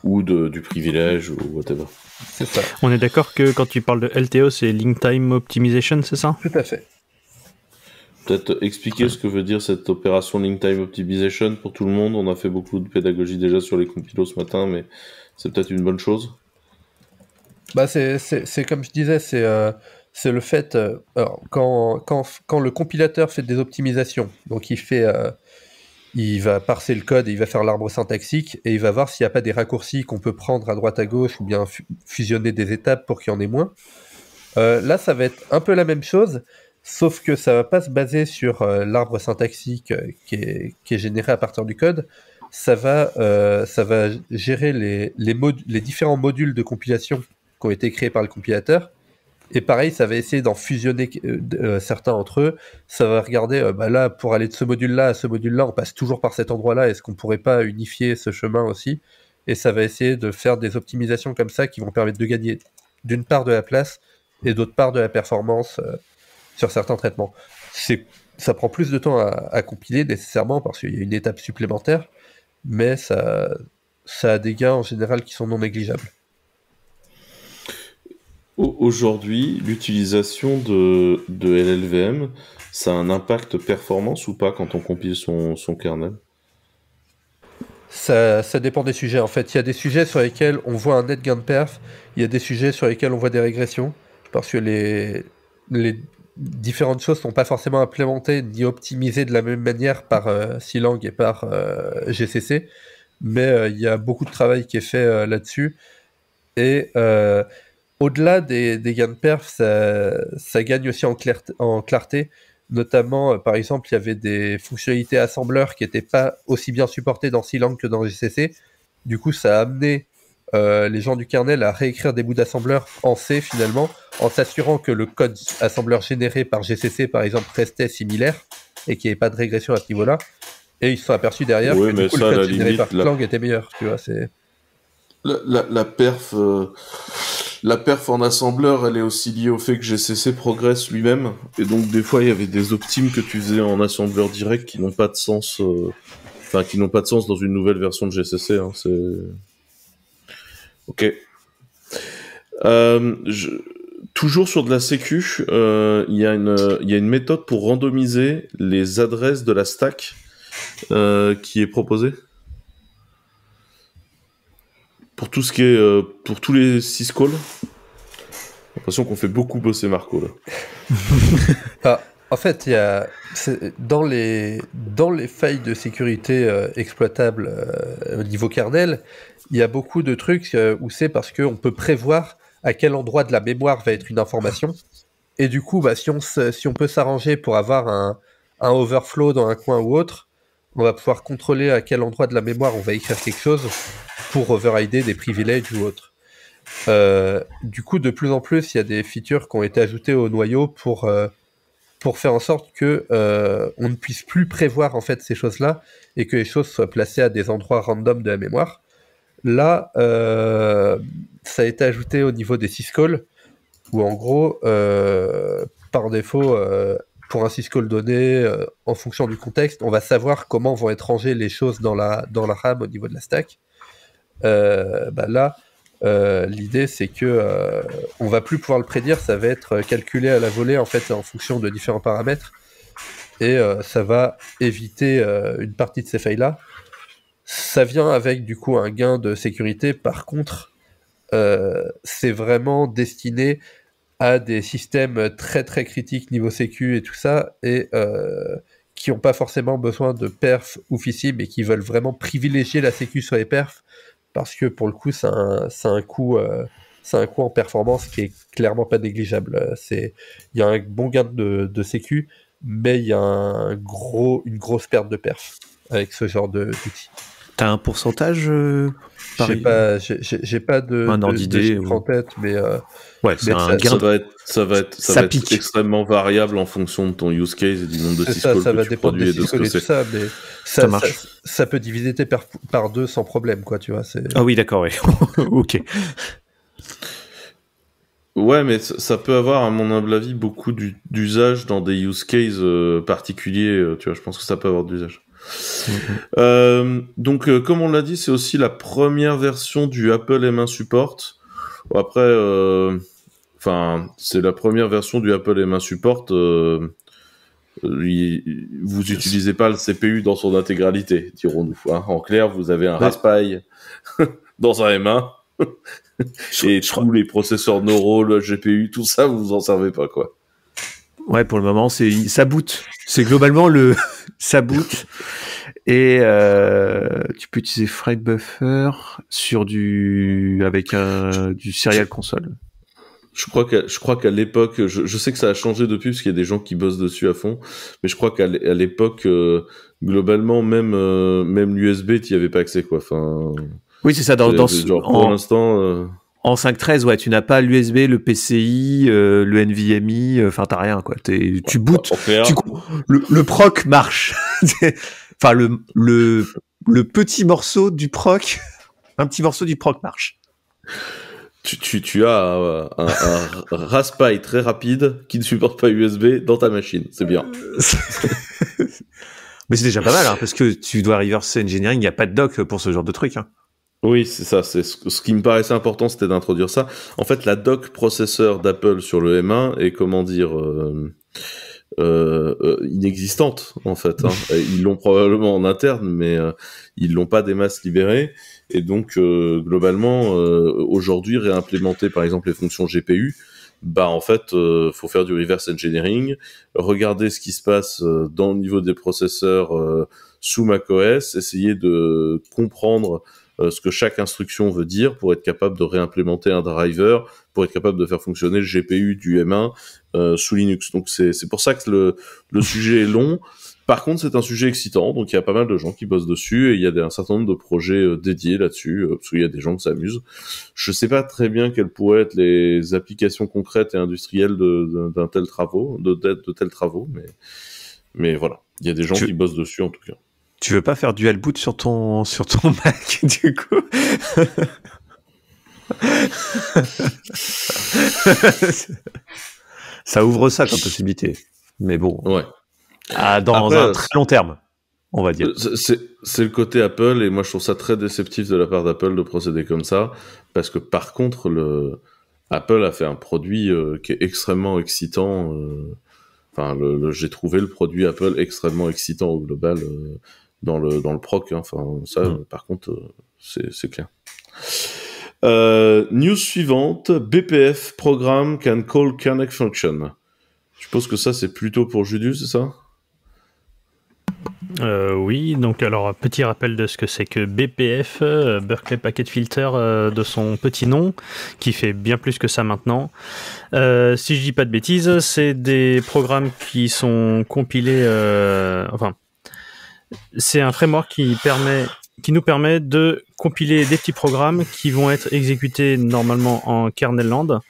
Ou du privilège, ou whatever. C'est ça. On est d'accord que quand tu parles de LTO, c'est Link Time Optimization, c'est ça ? Tout à fait. Peut-être expliquer ce que veut dire cette opération Link Time Optimization pour tout le monde. On a fait beaucoup de pédagogie déjà sur les compilos ce matin, mais c'est peut-être une bonne chose. C'est comme je disais, c'est le fait, alors, quand le compilateur fait des optimisations, donc il va parser le code et il va faire l'arbre syntaxique et il va voir s'il n'y a pas des raccourcis qu'on peut prendre à droite à gauche ou bien fusionner des étapes pour qu'il y en ait moins. Là, ça va être un peu la même chose, sauf que ça va pas se baser sur l'arbre syntaxique qui est généré à partir du code. Ça va gérer les différents modules de compilation qui ont été créés par le compilateur. Et pareil, ça va essayer d'en fusionner certains entre eux. Ça va regarder, là, pour aller de ce module-là à ce module-là, on passe toujours par cet endroit-là. Est-ce qu'on pourrait pas unifier ce chemin aussi ? Et ça va essayer de faire des optimisations comme ça qui vont permettre de gagner d'une part de la place et d'autre part de la performance sur certains traitements. Ça prend plus de temps à compiler nécessairement parce qu'il y a une étape supplémentaire, mais ça a des gains en général qui sont non négligeables. Aujourd'hui, l'utilisation de LLVM, ça a un impact performance ou pas quand on compile son kernel ? Ça dépend des sujets. En fait, il y a des sujets sur lesquels on voit un net gain de perf, il y a des sujets sur lesquels on voit des régressions, parce que les différentes choses ne sont pas forcément implémentées ni optimisées de la même manière par Silang et par GCC, mais il y a beaucoup de travail qui est fait là-dessus. Et au-delà des gains de perf, ça gagne aussi en clarté. Notamment, par exemple, il y avait des fonctionnalités assembleurs qui n'étaient pas aussi bien supportées dans Silang que dans GCC. Du coup, ça a amené les gens du kernel à réécrire des bouts d'assembleur en C finalement, en s'assurant que le code assembleur généré par GCC, par exemple, restait similaire et qu'il n'y avait pas de régression à ce niveau-là. Et ils se sont aperçus derrière que du coup, le code généré par Clang était meilleur. Tu vois, c'est... La perf en assembleur, elle est aussi liée au fait que GCC progresse lui-même, et donc des fois il y avait des optimes que tu faisais en assembleur direct qui n'ont pas de sens, qui n'ont pas de sens dans une nouvelle version de GCC. Hein, c'est ok. Toujours sur de la sécu, il y a une méthode pour randomiser les adresses de la stack qui est proposée. Pour tout ce qui est pour tous les syscalls. J'ai l'impression qu'on fait beaucoup bosser Marco là. En fait, dans les failles de sécurité exploitables au niveau kernel, il y a beaucoup de trucs où c'est parce qu'on peut prévoir à quel endroit de la mémoire va être une information. Et du coup, si on peut s'arranger pour avoir un overflow dans un coin ou autre, on va pouvoir contrôler à quel endroit de la mémoire on va écrire quelque chose pour overrider des privilèges ou autres. Du coup, de plus en plus, il y a des features qui ont été ajoutées au noyau pour faire en sorte que on ne puisse plus prévoir en fait ces choses-là et que les choses soient placées à des endroits random de la mémoire. Là, ça a été ajouté au niveau des syscalls, où en gros, par défaut, pour un syscall donné, en fonction du contexte, on va savoir comment vont être rangées les choses dans la RAM au niveau de la stack. Là, l'idée c'est que on va plus pouvoir le prédire, ça va être calculé à la volée en fait en fonction de différents paramètres, et ça va éviter une partie de ces failles là. Ça vient avec du coup un gain de sécurité. Par contre, c'est vraiment destiné à des systèmes très très critiques niveau sécu et tout ça, et qui n'ont pas forcément besoin de perf oufissime, mais qui veulent vraiment privilégier la sécu sur les perfs, parce que pour le coup, c'est un coût en performance qui est clairement pas négligeable. Il y a un bon gain de sécu, mais il y a une grosse perte de perf avec ce genre d'outils. T'as un pourcentage J'ai pas de d'idée chiffre en tête, mais ouais, c'est un gain. Ça va être extrêmement variable en fonction de ton use case et du nombre de syscalls ça va que tu dépendre produis des et de ce que syscalls et tout c'est. ça, mais Ça marche. ça peut diviser tes perfs par 2 sans problème, quoi, tu vois. Ah oui, d'accord, oui. Ok. Ouais, mais ça peut avoir, à mon humble avis, beaucoup d'usage dans des use cases particuliers. Tu vois, je pense que ça peut avoir d'usage. Donc, comme on l'a dit, c'est aussi la première version du Apple M1 Support. Après, c'est la première version du Apple M1 Support. Vous utilisez pas le CPU dans son intégralité, dirons-nous. Hein. En clair, vous avez un Raspberry dans un M1 et tous les processeurs neuraux, le GPU, tout ça, vous en servez pas, quoi. Ouais, pour le moment, ça boot. C'est globalement ça boot. Et tu peux utiliser Freight Buffer avec du serial console. Je crois qu'à l'époque, je sais que ça a changé depuis parce qu'il y a des gens qui bossent dessus à fond, mais je crois qu'à l'époque, globalement, même l'USB, tu n'y avais pas accès, quoi. Enfin, oui, c'est ça. Pour l'instant. En 5.13, ouais, tu n'as pas l'USB, le PCI, le NVMe, enfin, t'as rien, quoi. Tu bootes. Le proc marche. Enfin, le petit morceau du proc, un petit morceau du proc marche. Tu as un Raspberry très rapide qui ne supporte pas USB dans ta machine. C'est bien. Mais c'est déjà pas mal, hein, parce que tu dois reverse engineering, il n'y a pas de dock pour ce genre de truc, hein. Oui, c'est ça. C'est ce qui me paraissait important, c'était d'introduire ça. En fait, la dock processeur d'Apple sur le M1 est, comment dire, inexistante, en fait. Hein. Ils l'ont probablement en interne, mais ils l'ont pas des masses libérées. Et donc, globalement, aujourd'hui, réimplémenter, par exemple, les fonctions GPU, en fait, faut faire du reverse engineering, regarder ce qui se passe dans le niveau des processeurs sous macOS, essayer de comprendre ce que chaque instruction veut dire pour être capable de réimplémenter un driver, pour être capable de faire fonctionner le GPU du M1 sous Linux. Donc c'est pour ça que le sujet est long. Par contre, c'est un sujet excitant, donc il y a pas mal de gens qui bossent dessus, et il y a un certain nombre de projets dédiés là-dessus, parce qu'il y a des gens qui s'amusent. Je sais pas très bien quelles pourraient être les applications concrètes et industrielles de tels travaux, mais voilà, il y a des gens qui bossent dessus en tout cas. Tu veux pas faire dual boot sur ton Mac, du coup? Ça ouvre ça comme possibilité. Mais bon. Ouais. Dans un très long terme, on va dire. C'est le côté Apple, et moi je trouve ça très déceptif de la part d'Apple de procéder comme ça, parce que par contre, Apple a fait un produit qui est extrêmement excitant. J'ai trouvé le produit Apple extrêmement excitant au global. Dans le proc, hein. Enfin ça, par contre, c'est clair. News suivante, BPF Program can call Connect function. Je suppose que ça c'est plutôt pour Julius, c'est ça? Oui, donc alors petit rappel de ce que c'est que BPF, Berkeley Packet Filter de son petit nom, qui fait bien plus que ça maintenant. Si je dis pas de bêtises, c'est des programmes qui sont compilés, c'est un framework qui nous permet de compiler des petits programmes qui vont être exécutés normalement en kernel land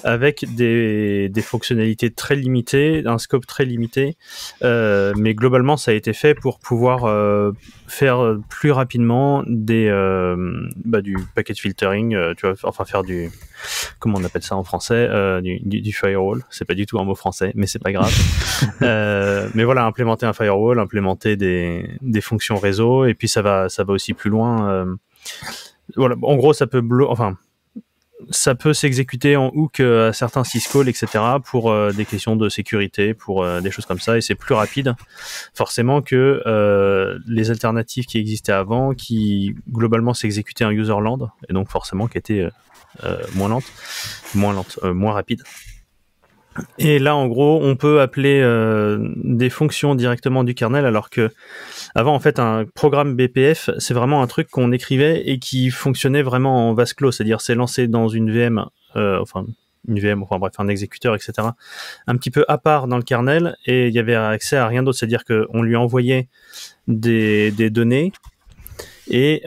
avec des fonctionnalités très limitées, un scope très limité, mais globalement ça a été fait pour pouvoir faire plus rapidement du packet filtering, tu vois, enfin faire du, comment on appelle ça en français, du firewall. C'est pas du tout un mot français, mais c'est pas grave. Mais voilà, implémenter un firewall, implémenter des fonctions réseau, et puis ça va aussi plus loin. Voilà, en gros, ça peut s'exécuter en hook à certains syscalls, etc. pour des questions de sécurité, pour des choses comme ça, et c'est plus rapide forcément que les alternatives qui existaient avant, qui globalement s'exécutaient en userland, et donc forcément qui étaient moins rapides. Et là, en gros, on peut appeler des fonctions directement du kernel, alors que avant, en fait, un programme BPF, c'est vraiment un truc qu'on écrivait et qui fonctionnait vraiment en vase clos, c'est-à-dire c'est lancé dans une VM, un exécuteur, etc., un petit peu à part dans le kernel, et il y avait accès à rien d'autre, c'est-à-dire qu'on lui envoyait des données, et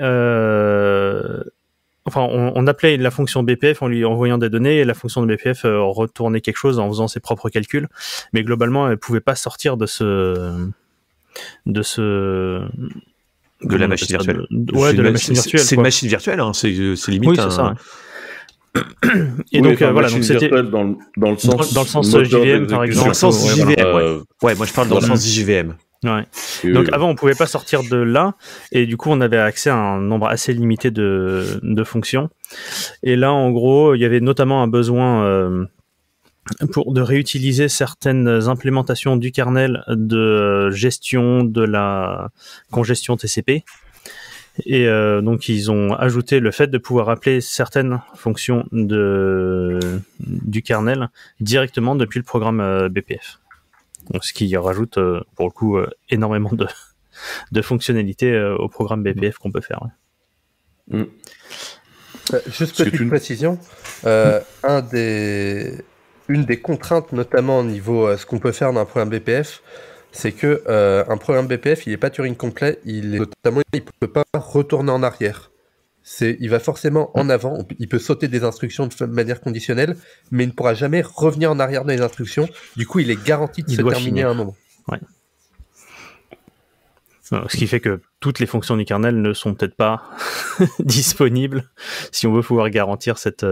on appelait la fonction BPF en lui envoyant des données, et la fonction de BPF retournait quelque chose en faisant ses propres calculs, mais globalement elle pouvait pas sortir de la machine virtuelle. De la machine virtuelle. C'est une machine virtuelle, hein, c'est limite. Oui, c'est ça. Et donc voilà, donc c'était dans le sens JVM par exemple. Dans le sens JVM, ouais. Ouais, moi je parle dans le sens JVM. Ouais. Donc avant on pouvait pas sortir de là, et du coup on avait accès à un nombre assez limité de fonctions, et là en gros il y avait notamment un besoin de réutiliser certaines implémentations du kernel de gestion de la congestion TCP, et donc ils ont ajouté le fait de pouvoir appeler certaines fonctions du kernel directement depuis le programme BPF. Donc, ce qui rajoute pour le coup énormément de fonctionnalités au programme BPF qu'on peut faire. Ouais. Juste petite précision, une des contraintes notamment au niveau ce qu'on peut faire dans un programme BPF, c'est que un programme BPF il n'est pas Turing complet, il peut pas retourner en arrière. Il va forcément en avant, il peut sauter des instructions de manière conditionnelle, mais il ne pourra jamais revenir en arrière dans les instructions. Du coup, il est garanti de se terminer à un moment. Ouais. Ce qui fait que toutes les fonctions du kernel ne sont peut-être pas disponibles si on veut pouvoir garantir cette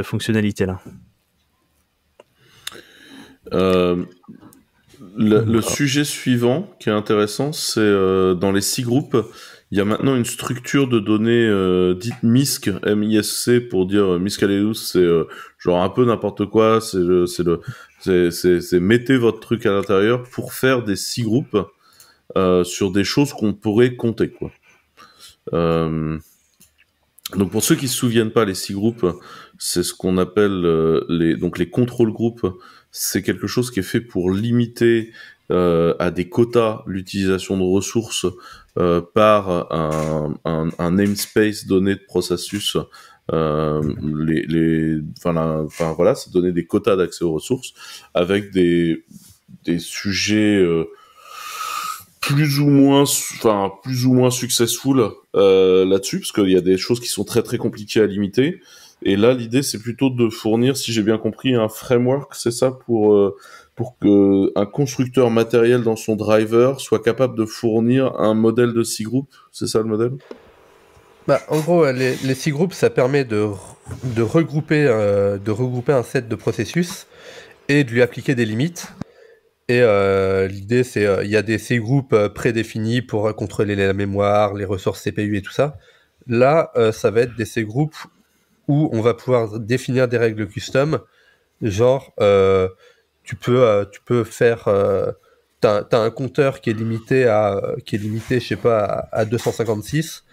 fonctionnalité-là. Le sujet suivant qui est intéressant, c'est dans les six groupes. Il y a maintenant une structure de données dite MISC, M-I-S-C, pour dire miscellaneous, c'est genre un peu n'importe quoi, c'est mettez votre truc à l'intérieur pour faire des six groupes sur des choses qu'on pourrait compter, quoi. Donc pour ceux qui se souviennent pas, les six groupes, c'est ce qu'on appelle les contrôle groupes. C'est quelque chose qui est fait pour limiter à des quotas l'utilisation de ressources par un namespace donné de processus. Voilà, c'est donner des quotas d'accès aux ressources avec des sujets plus ou moins successful là-dessus, parce qu'il y a des choses qui sont très très compliquées à limiter. Et là, l'idée, c'est plutôt de fournir, si j'ai bien compris, un framework, c'est ça, pour que un constructeur matériel dans son driver soit capable de fournir un modèle de six groupes. C'est ça le modèle ? En gros, les six groupes, ça permet de regrouper un set de processus et de lui appliquer des limites. Et l'idée, c'est il y a des six groupes prédéfinis pour contrôler la mémoire, les ressources CPU et tout ça. Là, ça va être des six groupes où on va pouvoir définir des règles custom, genre tu peux faire t'as un compteur qui est limité je sais pas à 256,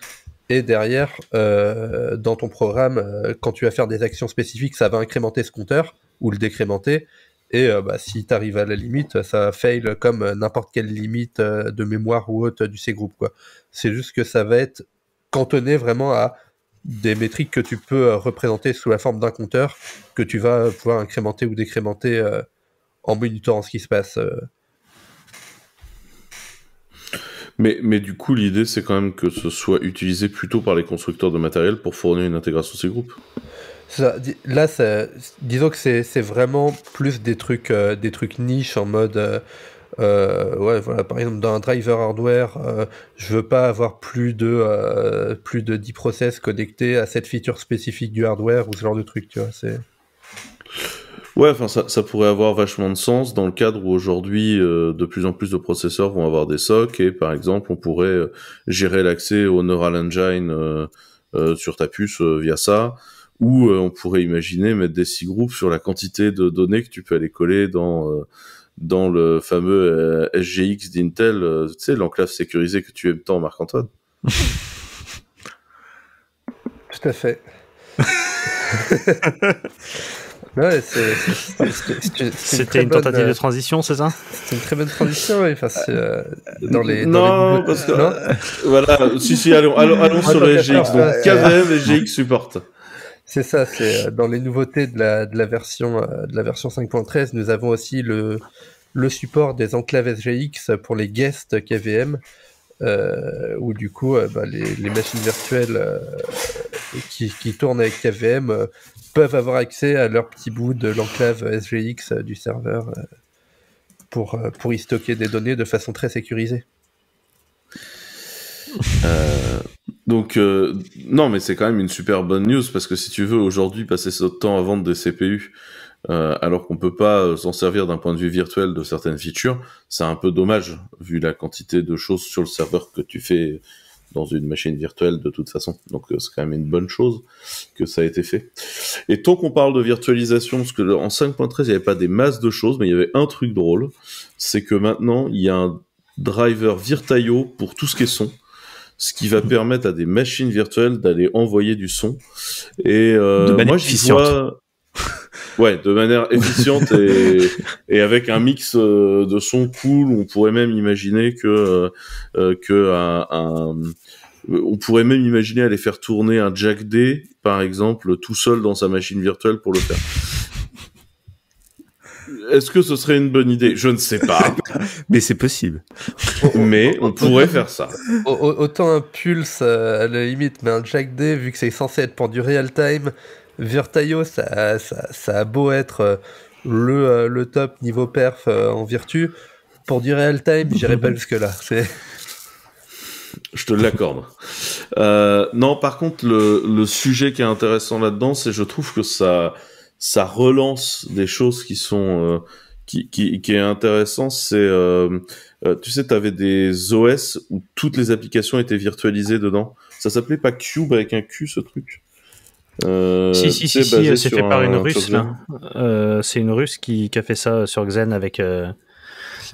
et derrière dans ton programme quand tu vas faire des actions spécifiques, ça va incrémenter ce compteur ou le décrémenter, et si tu arrives à la limite, ça va fail comme n'importe quelle limite de mémoire ou autre du C-group, quoi. C'est juste que ça va être cantonné vraiment à des métriques que tu peux représenter sous la forme d'un compteur que tu vas pouvoir incrémenter ou décrémenter en monitorant ce qui se passe. Mais du coup, l'idée, c'est quand même que ce soit utilisé plutôt par les constructeurs de matériel pour fournir une intégration C-Group. Là, disons que c'est vraiment plus des trucs niches en mode, ouais, voilà, par exemple, dans un driver hardware, je veux pas avoir plus de 10 process connectés à cette feature spécifique du hardware ou ce genre de truc, tu vois. Ouais, enfin, ça pourrait avoir vachement de sens dans le cadre où aujourd'hui, de plus en plus de processeurs vont avoir des SoC et par exemple, on pourrait gérer l'accès au Neural Engine sur ta puce via ça, ou on pourrait imaginer mettre des C-groups sur la quantité de données que tu peux aller coller dans le fameux SGX d'Intel, tu sais, l'enclave sécurisée que tu aimes tant, Marc-Antoine. Tout à fait. Ouais, c'était une tentative de transition, c'est ça? C'est une très bonne transition, oui. Enfin, dans les parce que voilà, si, allons sur le SGX. Donc KVM SGX supporte. C'est ça, c'est dans les nouveautés de la version 5.13, nous avons aussi le support des enclaves SGX pour les guests KVM, où du coup les machines virtuelles qui tournent avec KVM peuvent avoir accès à leur petit bout de l'enclave SGX du serveur pour y stocker des données de façon très sécurisée. Donc non, mais c'est quand même une super bonne news parce que si tu veux aujourd'hui passer ce temps à vendre des CPU alors qu'on peut pas s'en servir d'un point de vue virtuel de certaines features, c'est un peu dommage vu la quantité de choses sur le serveur que tu fais dans une machine virtuelle de toute façon. Donc c'est quand même une bonne chose que ça a été fait. Et tant qu'on parle de virtualisation, parce que en 5.13 il n'y avait pas des masses de choses, mais il y avait un truc drôle, c'est que maintenant il y a un driver Virtaio pour tout ce qui est son, ce qui va permettre à des machines virtuelles d'aller envoyer du son. Et de manière moi j'y vois... Ouais, de manière efficiente et avec un mix de sons cool. On pourrait même imaginer on pourrait même imaginer aller faire tourner un Jack D, par exemple, tout seul dans sa machine virtuelle pour le faire. Est-ce que ce serait une bonne idée? Je ne sais pas. Mais c'est possible. Mais on pourrait faire ça. Autant un Pulse à la limite, mais un Jack D, vu que c'est censé être pour du real time, Virtaio, ça a beau être le top niveau perf en vertu. Pour du real time, j'irai pas jusque-là. Je te l'accorde. Non, par contre, le sujet qui est intéressant là-dedans, c'est je trouve que ça relance des choses qui sont qui est intéressant. C'est tu sais, t'avais des OS où toutes les applications étaient virtualisées dedans. Ça s'appelait pas Cube avec un Q, ce truc. Si, c'est fait par une Russe, là. C'est une Russe qui a fait ça sur Xen avec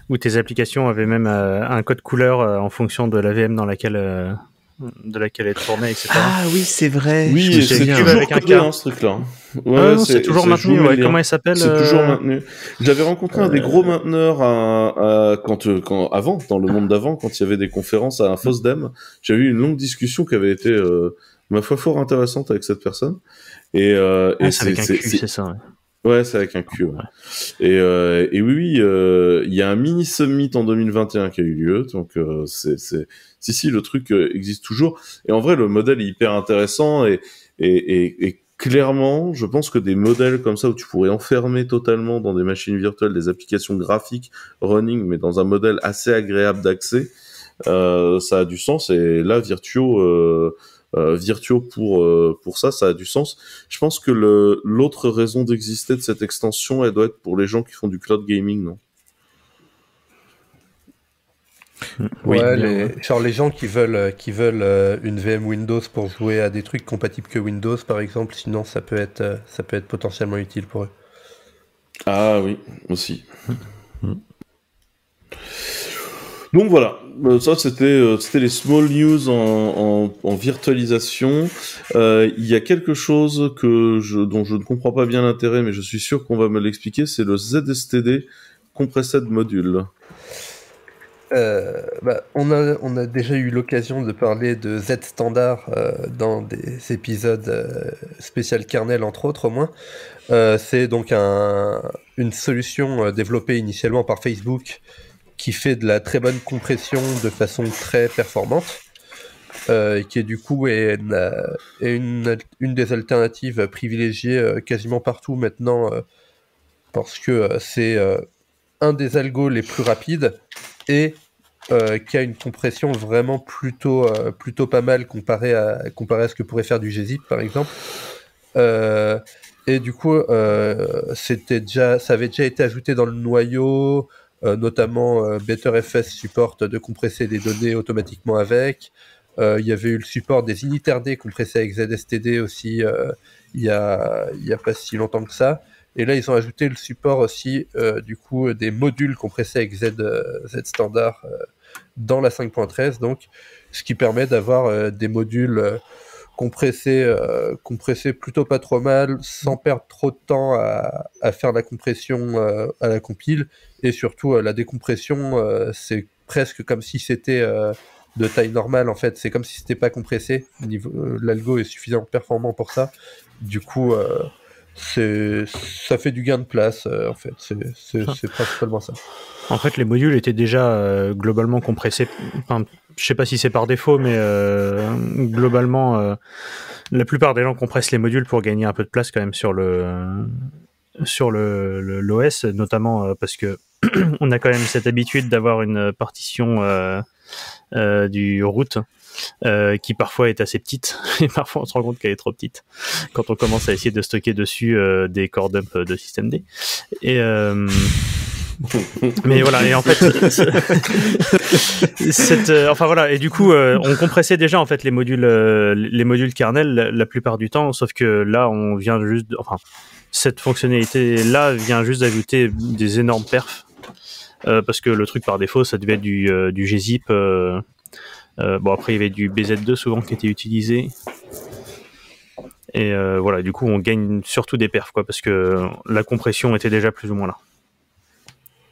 où tes applications avaient même un code couleur en fonction de la VM dans laquelle elle tournait, etc. Ah oui, c'est vrai. Oui, c'est toujours avec un cas, ce truc-là. Ouais, c'est toujours maintenu. Ouais. Comment il s'appelle? C'est toujours maintenu. J'avais rencontré un des gros mainteneurs quand avant, dans le monde d'avant, quand il y avait des conférences à un FOSDEM. J'avais eu une longue discussion qui avait été ma foi fort intéressante avec cette personne. Et c'est avec un Q, c'est ça. Ouais. Ouais, c'est avec un Q. Ouais. Et oui, il y a un mini summit en 2021 qui a eu lieu, donc si le truc existe toujours. Et en vrai, le modèle est hyper intéressant et clairement, je pense que des modèles comme ça où tu pourrais enfermer totalement dans des machines virtuelles des applications graphiques running, mais dans un modèle assez agréable d'accès, ça a du sens. Et là, Virtuo pour ça a du sens. Je pense que l'autre raison d'exister de cette extension, elle doit être pour les gens qui font du cloud gaming, non? Oui, genre les gens qui veulent une VM Windows pour jouer à des trucs compatibles que Windows, par exemple, sinon ça peut être potentiellement utile pour eux. Ah oui, aussi. Donc voilà, ça c'était les small news en virtualisation. Il y a quelque chose dont je ne comprends pas bien l'intérêt, mais je suis sûr qu'on va me l'expliquer, c'est le ZSTD Compressed Module. On a déjà eu l'occasion de parler de Z-Standard dans des épisodes spécial kernel, entre autres, au moins. C'est donc une solution développée initialement par Facebook qui fait de la très bonne compression de façon très performante, qui est du coup une des alternatives privilégiées quasiment partout maintenant, parce que c'est un des algos les plus rapides et qui a une compression vraiment plutôt pas mal comparé à ce que pourrait faire du gzip par exemple. Et du coup, ça avait déjà été ajouté dans le noyau, notamment BetterFS supporte de compresser des données automatiquement avec. Il y avait eu le support des initrd compressés avec ZSTD aussi il y a pas si longtemps que ça. Et là, ils ont ajouté le support aussi du coup des modules compressés avec Z standard dans la 5.13, donc ce qui permet d'avoir des modules compressés plutôt pas trop mal, sans perdre trop de temps à faire la compression à la compile, et surtout la décompression, c'est presque comme si c'était de taille normale en fait, c'est comme si c'était pas compressé. L'algo est suffisamment performant pour ça. Du coup, ça fait du gain de place en fait. C'est principalement ça. En fait, les modules étaient déjà globalement compressés. Enfin, je sais pas si c'est par défaut, mais globalement, la plupart des gens compressent les modules pour gagner un peu de place quand même sur l'OS, notamment parce que on a quand même cette habitude d'avoir une partition du root qui parfois est assez petite et parfois on se rend compte qu'elle est trop petite quand on commence à essayer de stocker dessus des core dump de systemd. Et mais voilà, et en fait enfin voilà, et du coup on compressait déjà en fait les modules kernel la plupart du temps, sauf que là on vient juste cette fonctionnalité là vient juste d'ajouter des énormes perfs parce que le truc par défaut ça devait être du gzip. Bon, après il y avait du BZ2 souvent qui était utilisé, et voilà, du coup on gagne surtout des perfs quoi, parce que la compression était déjà plus ou moins là.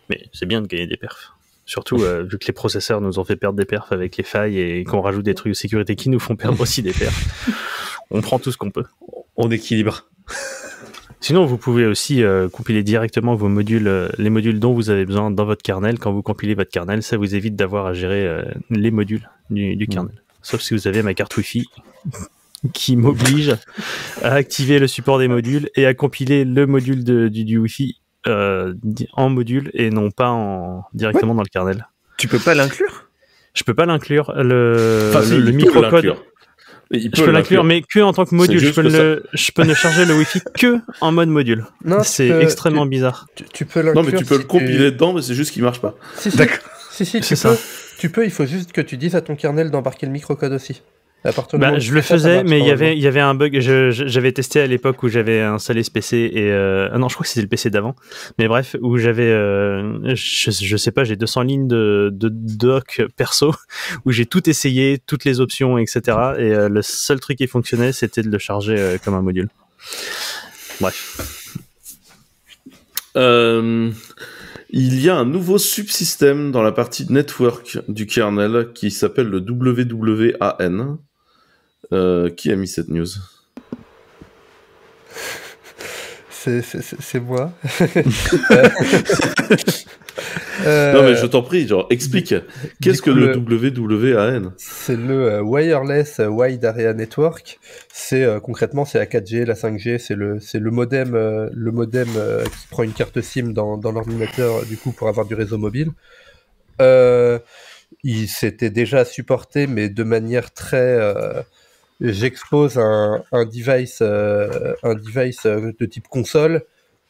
Mais c'est bien de gagner des perfs, surtout vu que les processeurs nous ont fait perdre des perfs avec les failles et qu'on rajoute des trucs de sécurité qui nous font perdre aussi des perfs. On prend tout ce qu'on peut. On équilibre. Sinon, vous pouvez aussi compiler directement vos modules, les modules dont vous avez besoin dans votre kernel. Quand vous compilez votre kernel, ça vous évite d'avoir à gérer les modules du kernel. Sauf si vous avez ma carte Wi-Fi qui m'oblige à activer le support des modules et à compiler le module du Wi-Fi en module et non pas directement dans le kernel. Tu peux pas l'inclure ? Je peux pas l'inclure. Le microcode. Je peux l'inclure, mais que en tant que module. Je peux ne charger le Wi-Fi que en mode module. Non, c'est extrêmement bizarre. Tu peux l'inclure. Non, mais tu peux le compiler dedans, mais c'est juste qu'il marche pas. Si, d'accord. Si, tu peux. Il faut juste que tu dises à ton kernel d'embarquer le microcode aussi. Je le faisais, mais il y avait un bug. J'avais testé à l'époque où j'avais installé ce PC et non, je crois que c'était le PC d'avant. Mais bref, où j'avais, je sais pas, j'ai 200 lignes de doc perso où j'ai tout essayé, toutes les options, etc. Et le seul truc qui fonctionnait, c'était de le charger comme un module. Bref. Il y a un nouveau subsystème dans la partie network du kernel qui s'appelle le WWAN. Qui a mis cette news ? C'est moi. Non mais je t'en prie, explique. Qu'est-ce que le WWAN ? C'est le Wireless Wide Area Network. Concrètement c'est la 4G, la 5G, c'est le modem qui prend une carte SIM dans l'ordinateur du coup pour avoir du réseau mobile. Il s'était déjà supporté, mais de manière très j'expose un device de type console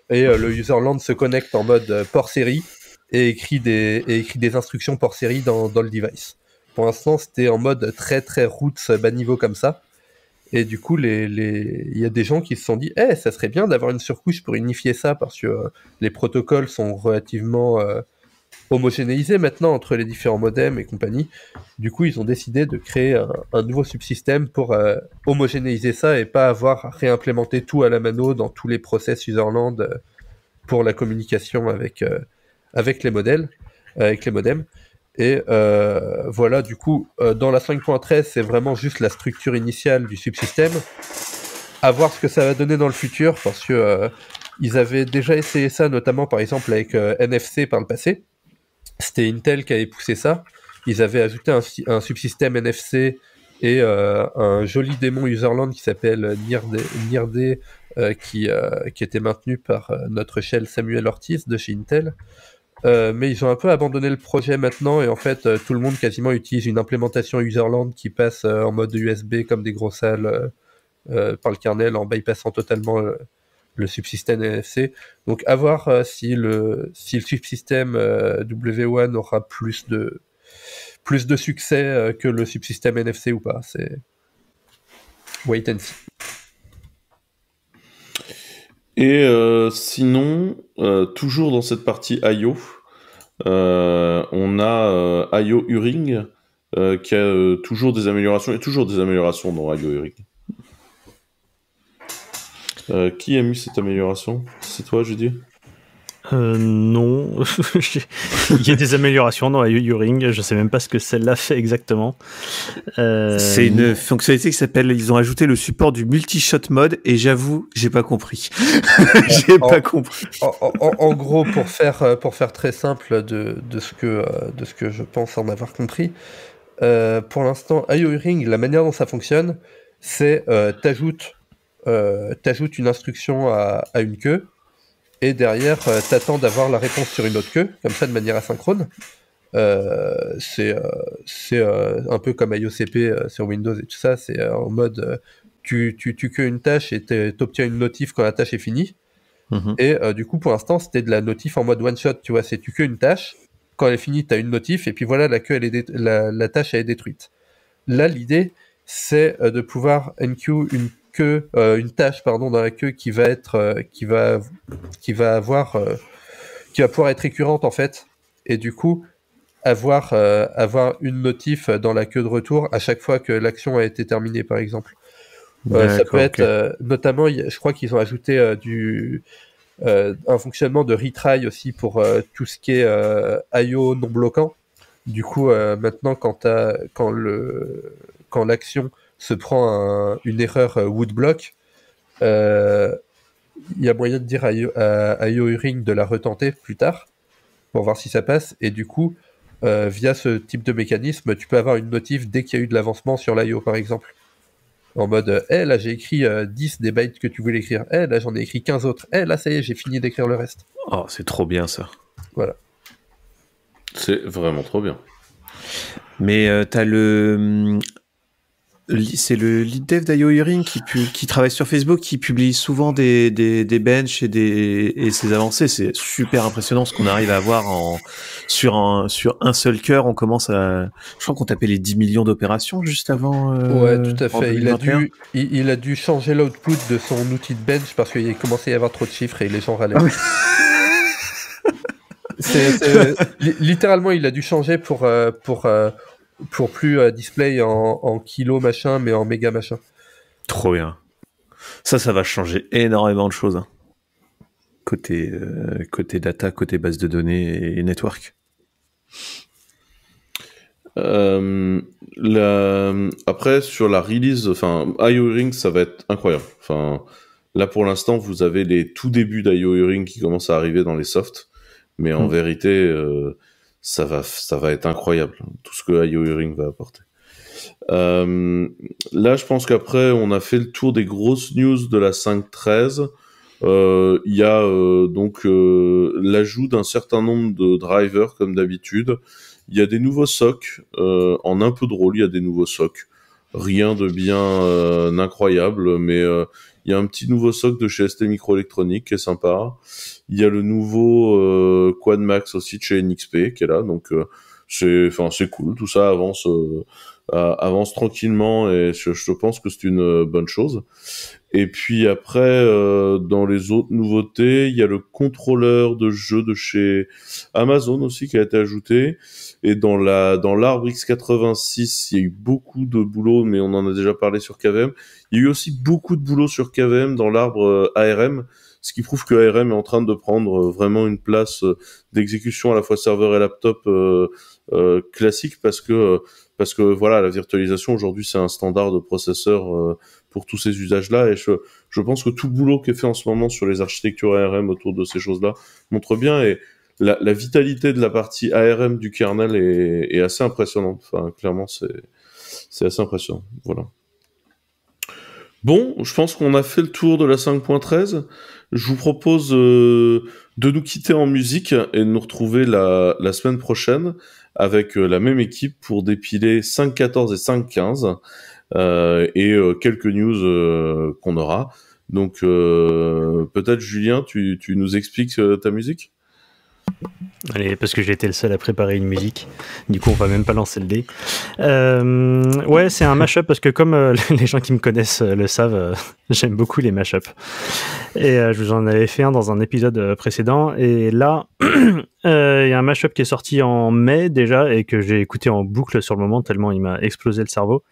et le userland se connecte en mode port série et écrit des instructions port série dans le device. Pour l'instant, c'était en mode très très roots bas niveau comme ça. Et du coup, il y a des gens qui se sont dit ça serait bien d'avoir une surcouche pour unifier ça parce que les protocoles sont relativement homogénéisés maintenant entre les différents modems et compagnie. Du coup, ils ont décidé de créer un nouveau subsystème pour homogénéiser ça et pas avoir à réimplémenter tout à la mano dans tous les process userland pour la communication avec les modems. Et voilà, du coup, dans la 5.13, c'est vraiment juste la structure initiale du subsystème. À voir ce que ça va donner dans le futur, parce que ils avaient déjà essayé ça, notamment par exemple avec NFC par le passé. C'était Intel qui avait poussé ça. Ils avaient ajouté un subsystème NFC et un joli démon userland qui s'appelle NIRD, qui était maintenu par notre shell Samuel Ortiz de chez Intel. Mais ils ont un peu abandonné le projet maintenant, et en fait tout le monde quasiment utilise une implémentation userland qui passe en mode USB comme des gros salles par le kernel, en bypassant totalement le subsystème NFC. Donc à voir si le subsystème W1 aura plus de succès que le subsystème NFC ou pas. C'est wait and see. Et sinon, toujours dans cette partie I.O., on a I.O. Uring qui a toujours des améliorations, et toujours des améliorations dans I.O. Uring. Qui a mis cette amélioration? C'est toi, Judy? Non. Il y a des améliorations dans I.O. Uring, je sais même pas ce que celle-là fait exactement. C'est une fonctionnalité qui s'appelle, ils ont ajouté le support du multi-shot mode, et j'avoue, j'ai pas compris. Pas compris. En gros, pour faire très simple de ce que je pense en avoir compris, pour l'instant, I.O. Uring, la manière dont ça fonctionne, c'est t'ajoutes une instruction à une queue, et derrière t'attends d'avoir la réponse sur une autre queue, comme ça de manière asynchrone. C'est un peu comme IOCP sur Windows et tout ça, c'est en mode tu queues une tâche et t'obtiens une notif quand la tâche est finie. Et du coup pour l'instant c'était de la notif en mode one shot, tu vois, c'est tu queues une tâche, quand elle est finie t'as une notif, et puis voilà, la queue la tâche elle est détruite. Là l'idée c'est de pouvoir enqueue une tâche dans la queue qui va pouvoir être récurrente en fait, et du coup avoir une notif dans la queue de retour à chaque fois que l'action a été terminée, par exemple. Ça peut être notamment, je crois qu'ils ont ajouté un fonctionnement de retry aussi pour tout ce qui est I.O. non bloquant. Du coup maintenant quand l'action se prend une erreur woodblock, il y a moyen de dire à I.O. Uring de la retenter plus tard pour voir si ça passe, et du coup via ce type de mécanisme tu peux avoir une notif dès qu'il y a eu de l'avancement sur l'I.O. par exemple, en mode là j'ai écrit 10 des bytes que tu voulais écrire, là j'en ai écrit 15 autres, là ça y est j'ai fini d'écrire le reste. Oh, c'est trop bien ça. Voilà, c'est vraiment trop bien. Mais t'as c'est le lead dev d'I.O. Uring qui travaille sur Facebook, qui publie souvent des benches et ses avancées. C'est super impressionnant ce qu'on arrive à avoir sur un seul cœur. On commence je crois qu'on tapait les 10 millions d'opérations juste avant. Ouais, tout à fait. Il a dû changer l'output de son outil de bench parce qu'il commençait à y avoir trop de chiffres et les gens râlaient. Littéralement, il a dû changer pour plus display en kilo machin, mais en méga machin. Trop bien. Ça va changer énormément de choses. Hein. Côté data, côté base de données et network. Après, sur la release, I.O. Uring, ça va être incroyable. Là, pour l'instant, vous avez les tout débuts d'I.O. Uring qui commencent à arriver dans les softs, mais en vérité, ça va être incroyable, tout ce que I.O. Uring va apporter. Là, je pense qu'après, on a fait le tour des grosses news de la 5.13. Il y a donc l'ajout d'un certain nombre de drivers, comme d'habitude. Il y a des nouveaux SOC, en un peu de rôle, il y a des nouveaux SOC. Rien de bien incroyable, mais il y a un petit nouveau SOC de chez ST Microelectronics qui est sympa. Il y a le nouveau Quad Max aussi de chez NXP qui est là, donc c'est cool. Tout ça avance tranquillement, et je pense que c'est une bonne chose. Et puis après, dans les autres nouveautés, il y a le contrôleur de jeu de chez Amazon aussi qui a été ajouté. Et dans l'arbre x86, il y a eu beaucoup de boulot, mais on en a déjà parlé sur KVM. Il y a eu aussi beaucoup de boulot sur KVM dans l'arbre ARM, ce qui prouve que ARM est en train de prendre vraiment une place d'exécution à la fois serveur et laptop classique, parce que voilà, la virtualisation aujourd'hui c'est un standard de processeur pour tous ces usages-là, et je pense que tout le boulot qui est fait en ce moment sur les architectures ARM autour de ces choses-là montre bien. Et la vitalité de la partie ARM du kernel est assez impressionnante. Enfin, clairement, c'est assez impressionnant. Voilà. Bon, je pense qu'on a fait le tour de la 5.13. Je vous propose de nous quitter en musique et de nous retrouver la semaine prochaine avec la même équipe pour dépiler 5.14 et 5.15 et quelques news qu'on aura. Donc peut-être Julien, tu nous expliques ta musique ? Allez, parce que j'ai été le seul à préparer une musique. Du coup, on va même pas lancer le dé. Ouais, c'est un mashup parce que comme les gens qui me connaissent le savent, j'aime beaucoup les mashups. Et je vous en avais fait un dans un épisode précédent. Et là, il y a un mashup qui est sorti en mai déjà et que j'ai écouté en boucle sur le moment tellement il m'a explosé le cerveau.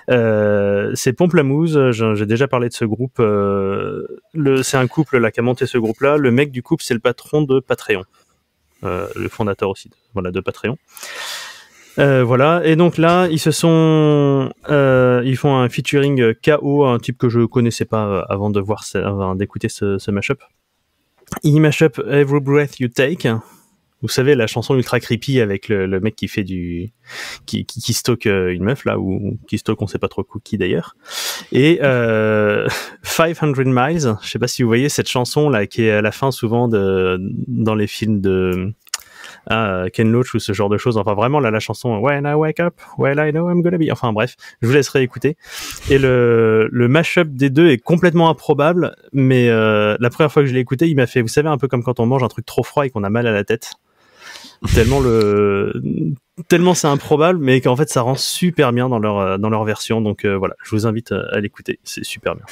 C'est Pomplamoose. J'ai déjà parlé de ce groupe. C'est un couple là qui a monté ce groupe-là. Le mec du couple, c'est le patron de Patreon. Le fondateur aussi de Patreon. Voilà, et donc là, ils font un featuring KO, un type que je connaissais pas avant d'écouter ce mashup. Il mashup Every Breath You Take. Vous savez, la chanson ultra creepy avec le mec qui fait qui stalk une meuf là, ou qui stalk on sait pas trop qui d'ailleurs. Et 500 Miles, je sais pas si vous voyez cette chanson là qui est à la fin souvent dans les films de Ken Loach ou ce genre de choses. Enfin vraiment là la chanson When I Wake Up, Well I Know I'm Gonna Be. Enfin bref, je vous laisserai écouter. Et le mashup des deux est complètement improbable, mais la première fois que je l'ai écouté, il m'a fait, vous savez, un peu comme quand on mange un truc trop froid et qu'on a mal à la tête. Tellement c'est improbable, mais qu'en fait ça rend super bien dans leur version. Donc voilà, je vous invite à l'écouter, c'est super bien.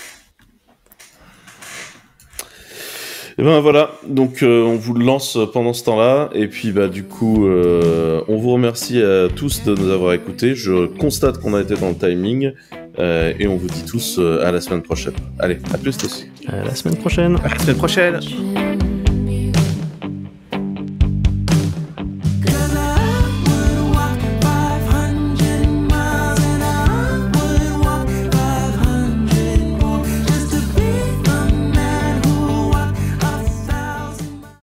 Et ben voilà, donc on vous le lance pendant ce temps-là, et puis bah du coup on vous remercie à tous de nous avoir écoutés. Je constate qu'on a été dans le timing, et on vous dit tous à la semaine prochaine. Allez, à plus tous. À la semaine prochaine. À la semaine prochaine.